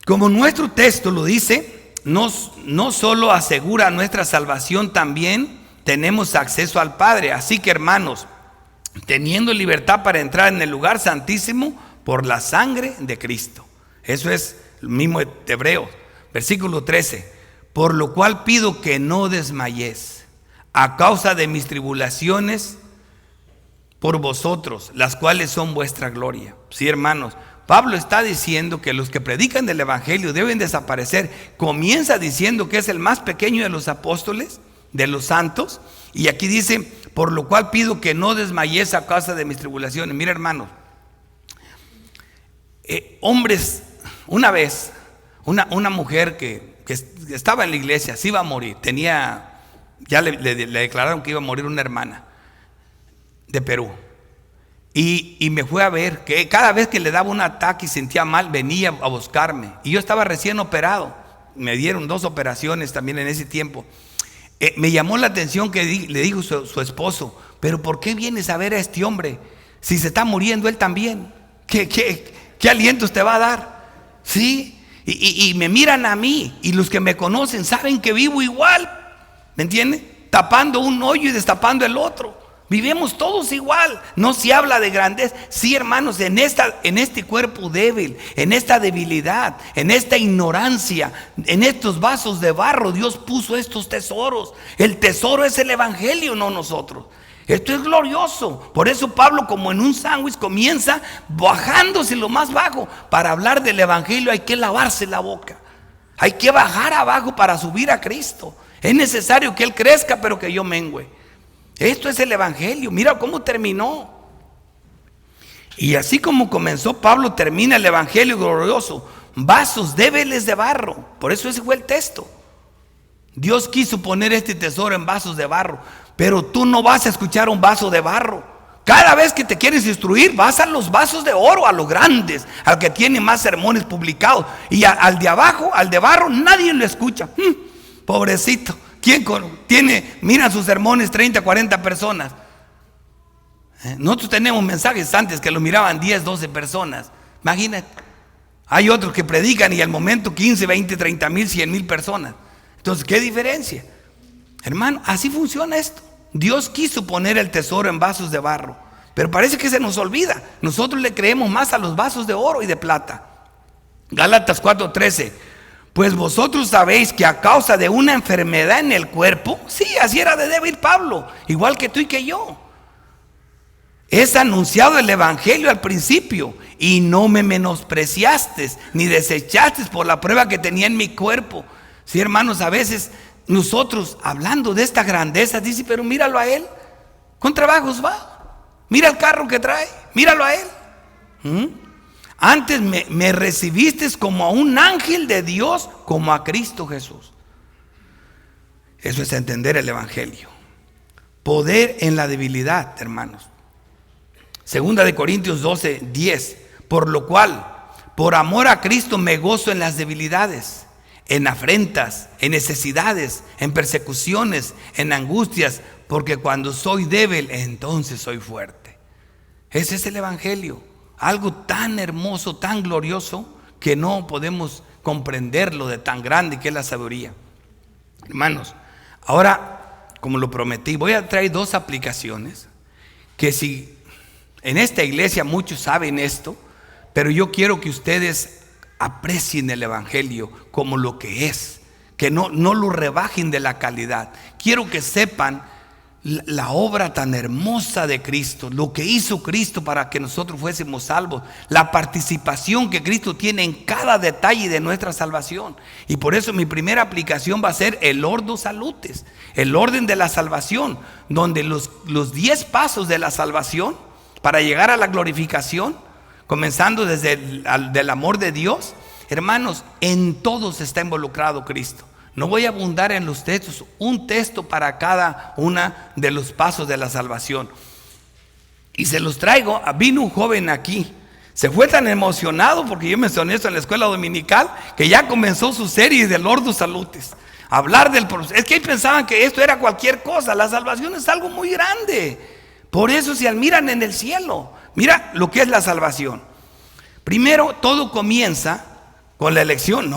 Como nuestro texto lo dice, no solo asegura nuestra salvación, también tenemos acceso al Padre. Así que, hermanos, teniendo libertad para entrar en el lugar santísimo por la sangre de Cristo. Eso es el mismo de Hebreos, versículo 13. Por lo cual pido que no desmayéis a causa de mis tribulaciones por vosotros, las cuales son vuestra gloria. Sí, hermanos, Pablo está diciendo que los que predican del evangelio deben desaparecer. Comienza diciendo que es el más pequeño de los apóstoles, de los santos, y aquí dice, por lo cual pido que no desmayéis a causa de mis tribulaciones. Mira, hermanos, hombres, una vez, una mujer que estaba en la iglesia, se iba a morir, ya le declararon que iba a morir una hermana de Perú, y me fue a ver, que cada vez que le daba un ataque y sentía mal, venía a buscarme, y yo estaba recién operado, me dieron 2 operaciones también en ese tiempo. Me llamó la atención que le dijo su esposo, pero ¿por qué vienes a ver a este hombre? Si se está muriendo él también, ¿qué alientos te va a dar? ¿Sí? Y me miran a mí, y los que me conocen saben que vivo igual. ¿Me entiende? Tapando un hoyo y destapando el otro. Vivimos todos igual. No se habla de grandeza. Sí, hermanos, en este cuerpo débil, en esta debilidad, en esta ignorancia, en estos vasos de barro, Dios puso estos tesoros. El tesoro es el evangelio, no nosotros. Esto es glorioso. Por eso Pablo, como en un sándwich, comienza bajándose lo más bajo. Para hablar del evangelio hay que lavarse la boca. Hay que bajar abajo para subir a Cristo. Es necesario que Él crezca, pero que yo mengüe. Esto es el evangelio. Mira cómo terminó. Y así como comenzó, Pablo termina el evangelio glorioso. Vasos débiles de barro. Por eso ese fue el texto. Dios quiso poner este tesoro en vasos de barro. Pero tú no vas a escuchar un vaso de barro. Cada vez que te quieres instruir, vas a los vasos de oro, a los grandes, al que tiene más sermones publicados. Y al de abajo, al de barro, nadie lo escucha. Pobrecito. ¿Quién mira sus sermones 30, 40 personas? Nosotros tenemos mensajes antes que lo miraban 10, 12 personas. Imagínate. Hay otros que predican y al momento 15, 20, 30 mil, 100 mil personas. Entonces, ¿qué diferencia? Hermano, así funciona esto. Dios quiso poner el tesoro en vasos de barro, pero parece que se nos olvida. Nosotros le creemos más a los vasos de oro y de plata. Gálatas 4:13. Pues vosotros sabéis que a causa de una enfermedad en el cuerpo, sí, así era de débil Pablo, igual que tú y que yo, es anunciado el evangelio al principio, y no me menospreciaste ni desechaste por la prueba que tenía en mi cuerpo. Sí, hermanos, a veces nosotros hablando de esta grandeza, dice, pero míralo a él, con trabajos va, mira el carro que trae, míralo a él. Antes me recibiste como a un ángel de Dios, como a Cristo Jesús. Eso es entender el evangelio. Poder en la debilidad, hermanos. Segunda de Corintios 12:10. Por lo cual, por amor a Cristo me gozo en las debilidades, en afrentas, en necesidades, en persecuciones, en angustias, porque cuando soy débil, entonces soy fuerte. Ese es el evangelio. Algo tan hermoso, tan glorioso, que no podemos comprenderlo de tan grande que es la sabiduría. Hermanos, ahora, como lo prometí, voy a traer 2 aplicaciones, que si en esta iglesia muchos saben esto, pero yo quiero que ustedes aprecien el evangelio como lo que es, que no lo rebajen de la calidad. Quiero que sepan la obra tan hermosa de Cristo, lo que hizo Cristo para que nosotros fuésemos salvos, la participación que Cristo tiene en cada detalle de nuestra salvación. Y por eso mi primera aplicación va a ser el Ordo Salutis, el orden de la salvación, donde los 10 pasos de la salvación para llegar a la glorificación, comenzando desde del amor de Dios, hermanos, en todos está involucrado Cristo. No voy a abundar en los textos, un texto para cada uno de los pasos de la salvación. Y se los traigo. Vino un joven aquí, se fue tan emocionado porque yo mencioné esto en la escuela dominical, que ya comenzó su serie del Ordo Salutis. Hablar del proceso. Es que ellos pensaban que esto era cualquier cosa. La salvación es algo muy grande. Por eso se admiran en el cielo. Mira lo que es la salvación. Primero, todo comienza con la elección.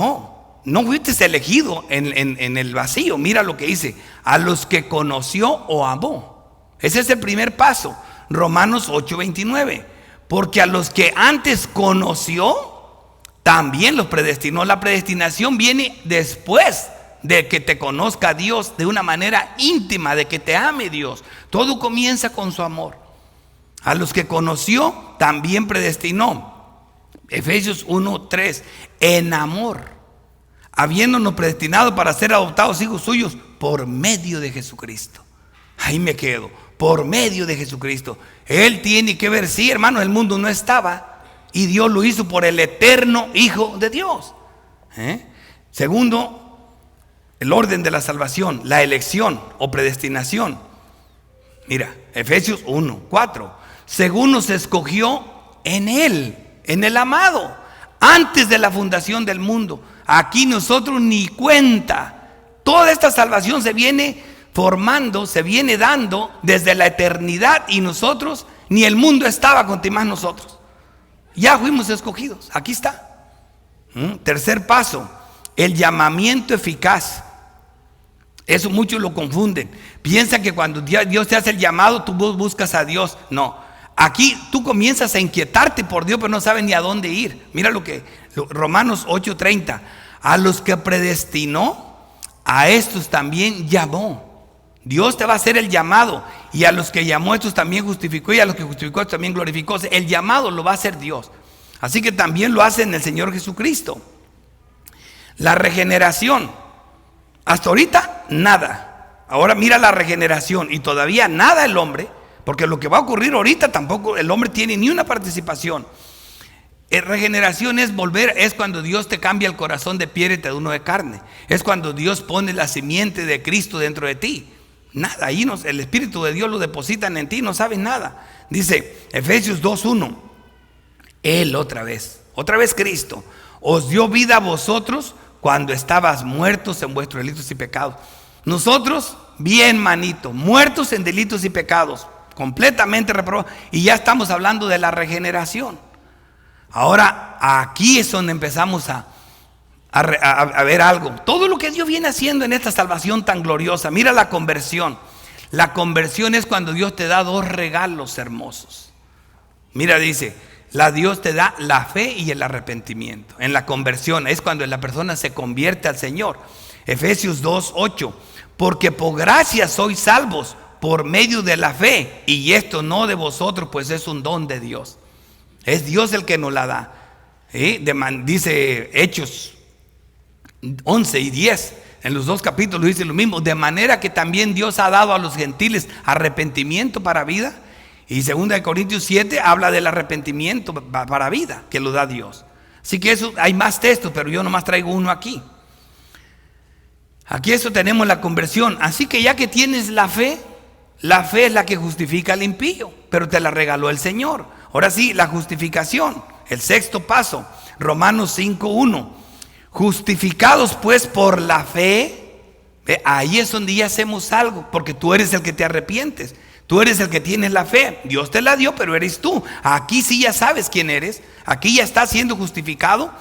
No fuiste elegido en el vacío. Mira lo que dice: a los que conoció o amó. Ese es el primer paso. Romanos 8:29. Porque a los que antes conoció, también los predestinó. La predestinación viene después de que te conozca Dios de una manera íntima, de que te ame Dios. Todo comienza con su amor. A los que conoció, también predestinó. Efesios 1:3. En amor, habiéndonos predestinado para ser adoptados hijos suyos por medio de Jesucristo. Ahí me quedo, por medio de Jesucristo. Él tiene que ver, sí, hermano, el mundo no estaba y Dios lo hizo por el eterno Hijo de Dios. Segundo, el orden de la salvación, la elección o predestinación. Mira, Efesios 1:4. Según nos escogió en Él, en el amado, antes de la fundación del mundo. Aquí nosotros ni cuenta. Toda esta salvación se viene formando, se viene dando desde la eternidad, y nosotros, ni el mundo estaba con más nosotros. Ya fuimos escogidos, aquí está. Tercer paso, el llamamiento eficaz. Eso muchos lo confunden. Piensan que cuando Dios te hace el llamado, tú buscas a Dios. No. Aquí tú comienzas a inquietarte por Dios, pero no sabes ni a dónde ir. Mira Romanos 8:30. A los que predestinó, a estos también llamó. Dios te va a hacer el llamado. Y a los que llamó, estos también justificó. Y a los que justificó, estos también glorificó. El llamado lo va a hacer Dios. Así que también lo hace en el Señor Jesucristo. La regeneración. Hasta ahorita, nada. Ahora mira la regeneración. Y todavía nada el hombre. Porque lo que va a ocurrir ahorita tampoco el hombre tiene ni una participación. Regeneración es volver, es cuando Dios te cambia el corazón de piedra y te da uno de carne. Es cuando Dios pone la simiente de Cristo dentro de ti. Nada, ahí el Espíritu de Dios lo depositan en ti, no sabes nada. Dice Efesios 2:1. Él otra vez Cristo, os dio vida a vosotros cuando estabas muertos en vuestros delitos y pecados. Nosotros, bien manito, muertos en delitos y pecados, completamente reprobados. Y ya estamos hablando de la regeneración. Ahora, aquí es donde empezamos a ver algo. Todo lo que Dios viene haciendo en esta salvación tan gloriosa. Mira la conversión. La conversión es cuando Dios te da dos regalos hermosos. Mira, dice, Dios te da la fe y el arrepentimiento. En la conversión es cuando la persona se convierte al Señor. Efesios 2:8. Porque por gracia sois salvos por medio de la fe. Y esto no de vosotros, pues es un don de Dios. Es Dios el que nos la da. Dice Hechos 11 y 10. En los dos capítulos dice lo mismo. De manera que también Dios ha dado a los gentiles arrepentimiento para vida. Y 2 Corintios 7 habla del arrepentimiento para vida, que lo da Dios. Así que eso, hay más textos, pero yo nomás traigo uno aquí. Aquí eso tenemos la conversión. Así que ya que tienes la fe es la que justifica al impío, pero te la regaló el Señor. Ahora sí, la justificación, el sexto paso, Romanos 5:1. Justificados pues por la fe, ahí es donde ya hacemos algo, porque tú eres el que te arrepientes. Tú eres el que tienes la fe. Dios te la dio, pero eres tú. Aquí sí ya sabes quién eres. Aquí ya estás siendo justificado.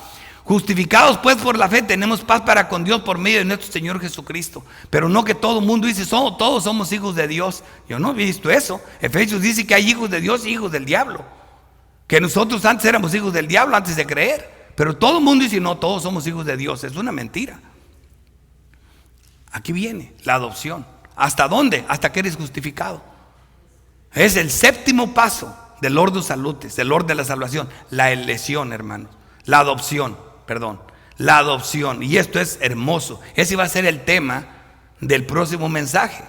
Justificados pues por la fe, tenemos paz para con Dios por medio de nuestro Señor Jesucristo. Pero no que todo el mundo dice, todos somos hijos de Dios. Yo no he visto eso. Efesios dice que hay hijos de Dios y hijos del diablo. Que nosotros antes éramos hijos del diablo antes de creer. Pero todo el mundo dice, no, todos somos hijos de Dios. Es una mentira. Aquí viene la adopción. ¿Hasta dónde? Hasta que eres justificado. Es el séptimo paso del Ordo Salutis, del orden de la salvación. La elección, hermanos. La adopción. Y esto es hermoso. Ese va a ser el tema del próximo mensaje.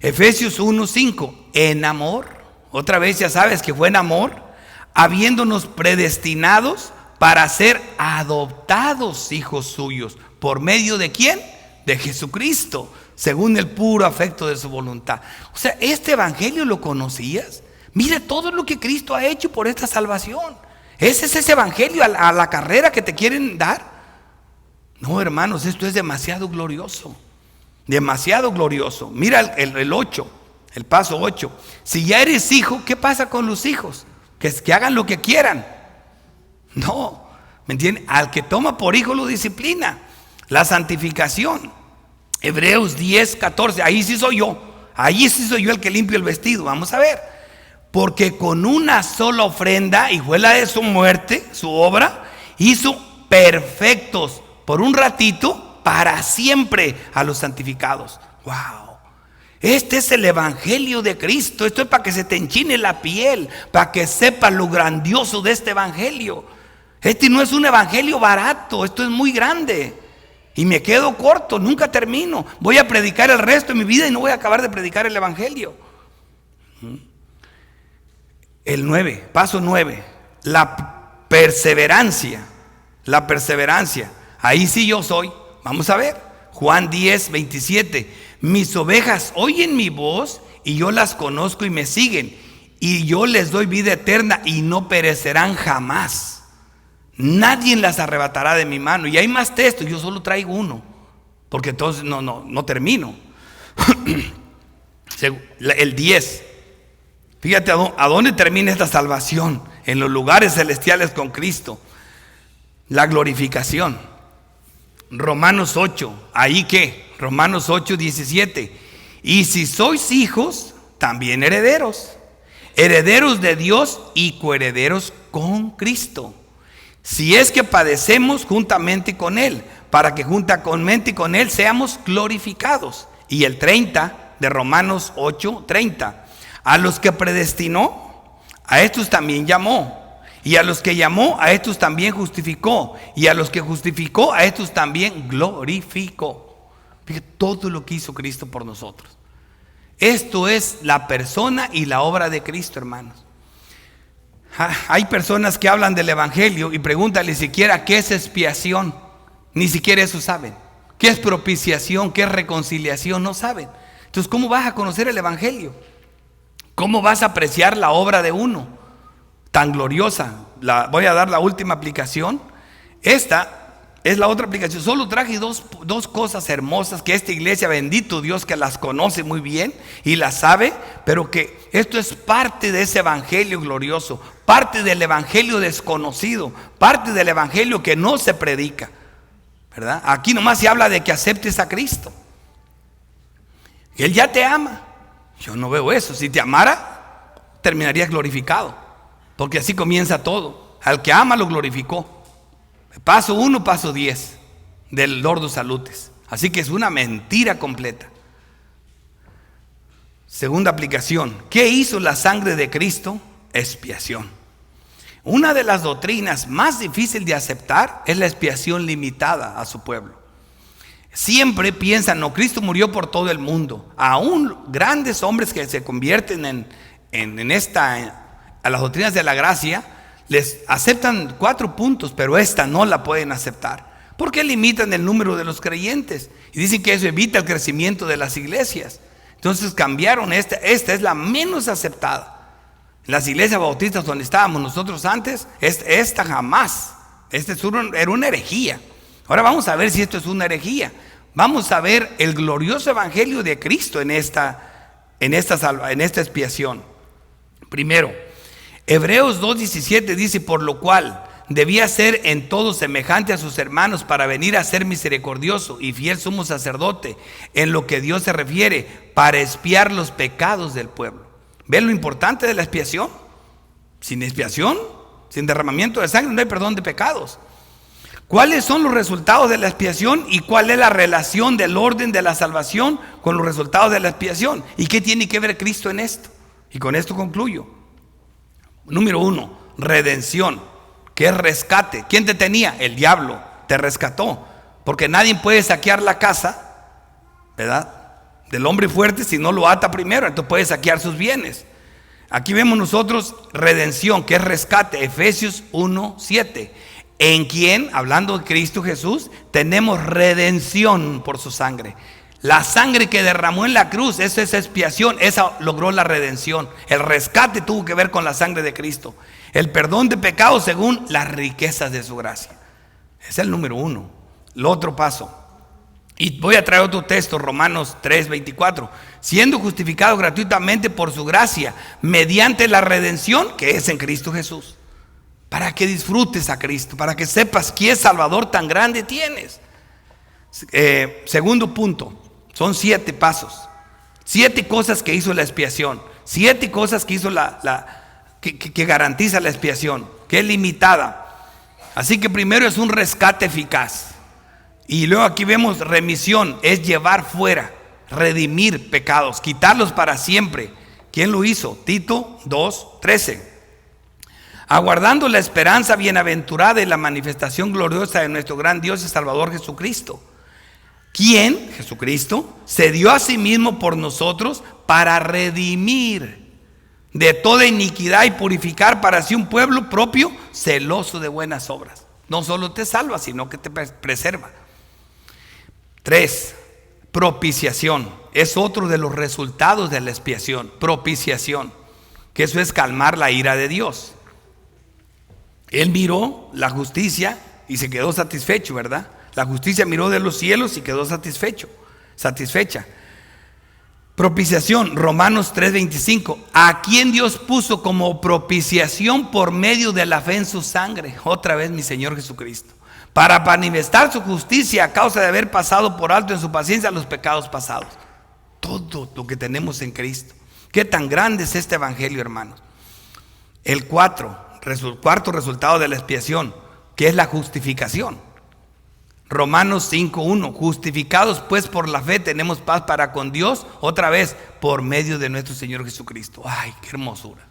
Efesios 1:5. En amor, otra vez ya sabes que fue en amor, habiéndonos predestinados para ser adoptados hijos suyos. ¿Por medio de quién? De Jesucristo, según el puro afecto de su voluntad. O sea, ¿este evangelio lo conocías? Mira todo lo que Cristo ha hecho por esta salvación. ¿Ese es ese evangelio a la carrera que te quieren dar? No, hermanos, esto es demasiado glorioso. Demasiado glorioso. Mira el 8, el paso 8. Si ya eres hijo, ¿qué pasa con los hijos? Que hagan lo que quieran. No, ¿me entienden? Al que toma por hijo lo disciplina. La santificación. Hebreos 10:14. Ahí sí soy yo. Ahí sí soy yo el que limpio el vestido. Vamos a ver. Porque con una sola ofrenda, y fue la de su muerte, su obra, hizo perfectos por un ratito para siempre a los santificados. Wow. Este es el evangelio de Cristo. Esto es para que se te enchine la piel, para que sepas lo grandioso de este evangelio. Este no es un evangelio barato, esto es muy grande. Y me quedo corto, nunca termino. Voy a predicar el resto de mi vida y no voy a acabar de predicar el evangelio. El 9, paso 9, la perseverancia. La perseverancia. Ahí sí yo soy. Vamos a ver. Juan 10:27. Mis ovejas oyen mi voz y yo las conozco y me siguen. Y yo les doy vida eterna y no perecerán jamás. Nadie las arrebatará de mi mano. Y hay más textos, yo solo traigo uno. Porque entonces no termino. El 10. Fíjate a dónde termina esta salvación. En los lugares celestiales con Cristo. La glorificación. Romanos 8. ¿Ahí qué? Romanos 8:17. Y si sois hijos, también herederos. Herederos de Dios y coherederos con Cristo. Si es que padecemos juntamente con Él, para que juntamente con Él seamos glorificados. Y el 30 de Romanos 8:30. A los que predestinó, a estos también llamó. Y a los que llamó, a estos también justificó. Y a los que justificó, a estos también glorificó. Fíjate todo lo que hizo Cristo por nosotros. Esto es la persona y la obra de Cristo, hermanos. Hay personas que hablan del evangelio y preguntan ni siquiera qué es expiación. Ni siquiera eso saben. ¿Qué es propiciación? ¿Qué es reconciliación? No saben. Entonces, ¿cómo vas a conocer el evangelio? ¿Cómo vas a apreciar la obra de uno tan gloriosa? Voy a dar la última aplicación. Esta es la otra aplicación. Solo traje dos cosas hermosas que esta iglesia, bendito Dios, que las conoce muy bien y las sabe, pero que esto es parte de ese evangelio glorioso, parte del evangelio desconocido, parte del evangelio que no se predica, ¿verdad? Aquí nomás se habla de que aceptes a Cristo. Él ya te ama. Yo no veo eso. Si te amara, terminarías glorificado, porque así comienza todo. Al que ama lo glorificó. Paso 1, paso 10 del Lordo Salutis. Así que es una mentira completa. Segunda aplicación. ¿Qué hizo la sangre de Cristo? Expiación. Una de las doctrinas más difíciles de aceptar es la expiación limitada a su pueblo. Siempre piensan, no, Cristo murió por todo el mundo. Aún grandes hombres que se convierten a las doctrinas de la gracia, les aceptan 4 puntos, pero esta no la pueden aceptar. ¿Por qué limitan el número de los creyentes? Y dicen que eso evita el crecimiento de las iglesias. Entonces cambiaron esta es la menos aceptada. En las iglesias bautistas donde estábamos nosotros antes, esta jamás. Era una herejía. Ahora vamos a ver si esto es una herejía. Vamos a ver el glorioso evangelio de Cristo en esta expiación. Primero, Hebreos 2:17 dice: por lo cual debía ser en todo semejante a sus hermanos para venir a ser misericordioso y fiel sumo sacerdote en lo que Dios se refiere, para expiar los pecados del pueblo. ¿Ven lo importante de la expiación? Sin expiación, sin derramamiento de sangre, no hay perdón de pecados. ¿Cuáles son los resultados de la expiación y cuál es la relación del orden de la salvación con los resultados de la expiación? ¿Y qué tiene que ver Cristo en esto? Y con esto concluyo. Número 1, redención, que es rescate. ¿Quién te tenía? El diablo te rescató, porque nadie puede saquear la casa, ¿verdad?, del hombre fuerte si no lo ata primero. Entonces puede saquear sus bienes. Aquí vemos nosotros redención, que es rescate. Efesios 1:7. En quien, hablando de Cristo Jesús, tenemos redención por su sangre. La sangre que derramó en la cruz, eso es expiación, esa logró la redención. El rescate tuvo que ver con la sangre de Cristo. El perdón de pecados según las riquezas de su gracia. Es el número 1. El otro paso. Y voy a traer otro texto, Romanos 3:24. Siendo justificado gratuitamente por su gracia, mediante la redención que es en Cristo Jesús. Para que disfrutes a Cristo, para que sepas qué Salvador tan grande tienes. Segundo punto. Son 7 pasos, 7 cosas que hizo la expiación, 7 cosas que hizo que garantiza la expiación, que es limitada. Así que primero es un rescate eficaz. Y luego aquí vemos remisión, es llevar fuera, redimir pecados, quitarlos para siempre. ¿Quién lo hizo? Tito 2:13. Aguardando la esperanza bienaventurada y la manifestación gloriosa de nuestro gran Dios y Salvador Jesucristo. ¿Quién? Jesucristo se dio a sí mismo por nosotros para redimir de toda iniquidad y purificar para sí un pueblo propio celoso de buenas obras. No solo te salva, sino que te preserva. 3. Propiciación. Es otro de los resultados de la expiación. Propiciación, que eso es calmar la ira de Dios. Él miró la justicia y se quedó satisfecho, ¿verdad? La justicia miró de los cielos y quedó satisfecha. Propiciación, Romanos 3:25. A quien Dios puso como propiciación por medio de la fe en su sangre. Otra vez mi Señor Jesucristo. para manifestar su justicia a causa de haber pasado por alto en su paciencia los pecados pasados. Todo lo que tenemos en Cristo. Qué tan grande es este evangelio, hermanos. El cuarto resultado de la expiación, que es la justificación. Romanos 5:1, justificados pues por la fe tenemos paz para con Dios, otra vez, por medio de nuestro Señor Jesucristo. Ay, qué hermosura,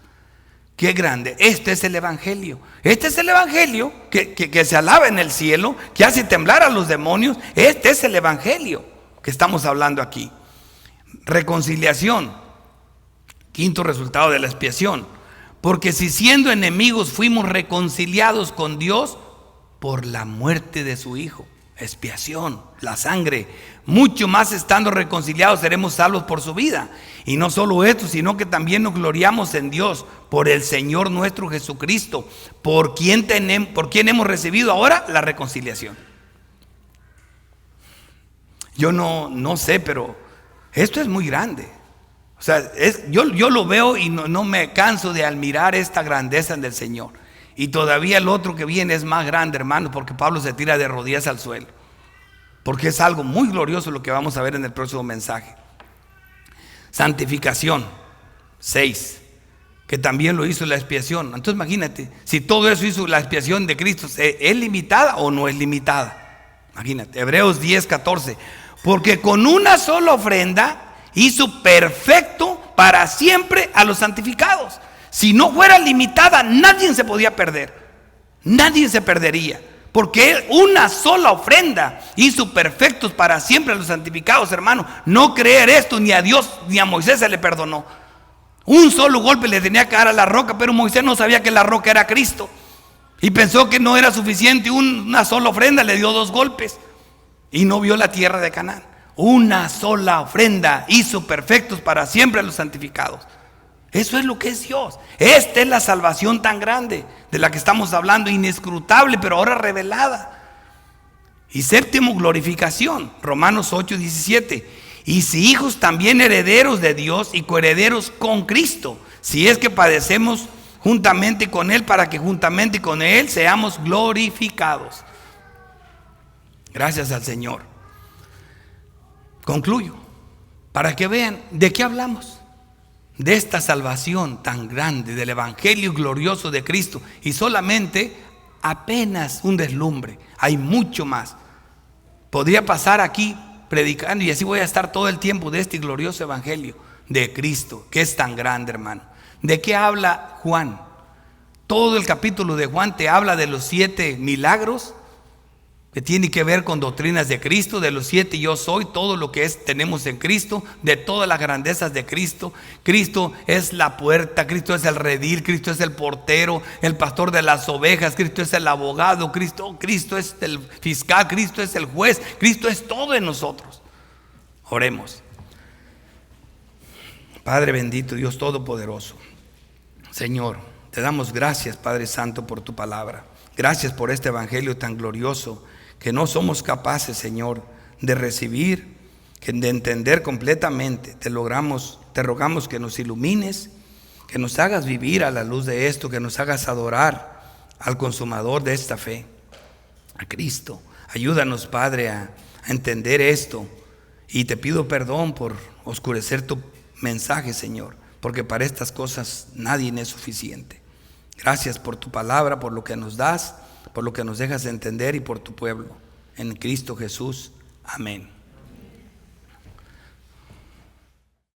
qué grande. Este es el evangelio. Este es el evangelio que se alaba en el cielo, que hace temblar a los demonios. Este es el evangelio que estamos hablando aquí. Reconciliación, quinto resultado de la expiación. Porque si siendo enemigos fuimos reconciliados con Dios por la muerte de su Hijo. Expiación, la sangre. Mucho más estando reconciliados seremos salvos por su vida. Y no solo esto, sino que también nos gloriamos en Dios por el Señor nuestro Jesucristo, por quien hemos recibido ahora la reconciliación. Yo no sé, pero esto es muy grande. O sea, yo lo veo y no me canso de admirar esta grandeza del Señor. Y todavía el otro que viene es más grande, hermano, porque Pablo se tira de rodillas al suelo. Porque es algo muy glorioso lo que vamos a ver en el próximo mensaje. Santificación, 6, que también lo hizo la expiación. Entonces imagínate, si todo eso hizo la expiación de Cristo, ¿es limitada o no es limitada? Imagínate, Hebreos 10:14, porque con una sola ofrenda hizo perfecto para siempre a los santificados. Si no fuera limitada, nadie se podía perder. Nadie se perdería. Porque una sola ofrenda hizo perfectos para siempre a los santificados, hermano. No creer esto ni a Dios ni a Moisés se le perdonó. Un solo golpe le tenía que dar a la roca, pero Moisés no sabía que la roca era Cristo. Y pensó que no era suficiente una sola ofrenda, le dio 2 golpes. Y no vio la tierra de Canaán. Una sola ofrenda hizo perfectos para siempre a los santificados. Eso es lo que es Dios. Esta es la salvación tan grande de la que estamos hablando, inescrutable, pero ahora revelada. Y séptimo, glorificación, Romanos 8:17. Y si hijos, también herederos de Dios y coherederos con Cristo, si es que padecemos juntamente con Él, para que juntamente con Él seamos glorificados. Gracias al Señor. Concluyo, para que vean de qué hablamos. De esta salvación tan grande, del evangelio glorioso de Cristo. Y solamente apenas un deslumbre. Hay mucho más. Podría pasar aquí predicando y así voy a estar todo el tiempo de este glorioso evangelio de Cristo, que es tan grande, hermano. ¿De qué habla Juan? Todo el capítulo de Juan te habla de los 7 milagros que tiene que ver con doctrinas de Cristo, de los 7 yo soy, todo lo que tenemos en Cristo, de todas las grandezas de Cristo. Cristo es la puerta, Cristo es el redil, Cristo es el portero, el pastor de las ovejas, Cristo es el abogado, Cristo es el fiscal, Cristo es el juez, Cristo es todo en nosotros. Oremos. Padre bendito, Dios todopoderoso, Señor, te damos gracias, Padre Santo, por tu palabra. Gracias por este evangelio tan glorioso que no somos capaces, Señor, de recibir, de entender completamente. Te rogamos que nos ilumines, que nos hagas vivir a la luz de esto, que nos hagas adorar al consumador de esta fe, a Cristo. Ayúdanos, Padre, a entender esto. Y te pido perdón por oscurecer tu mensaje, Señor, porque para estas cosas nadie es suficiente. Gracias por tu palabra, por lo que nos das, por lo que nos dejas entender y por tu pueblo. En Cristo Jesús. Amén.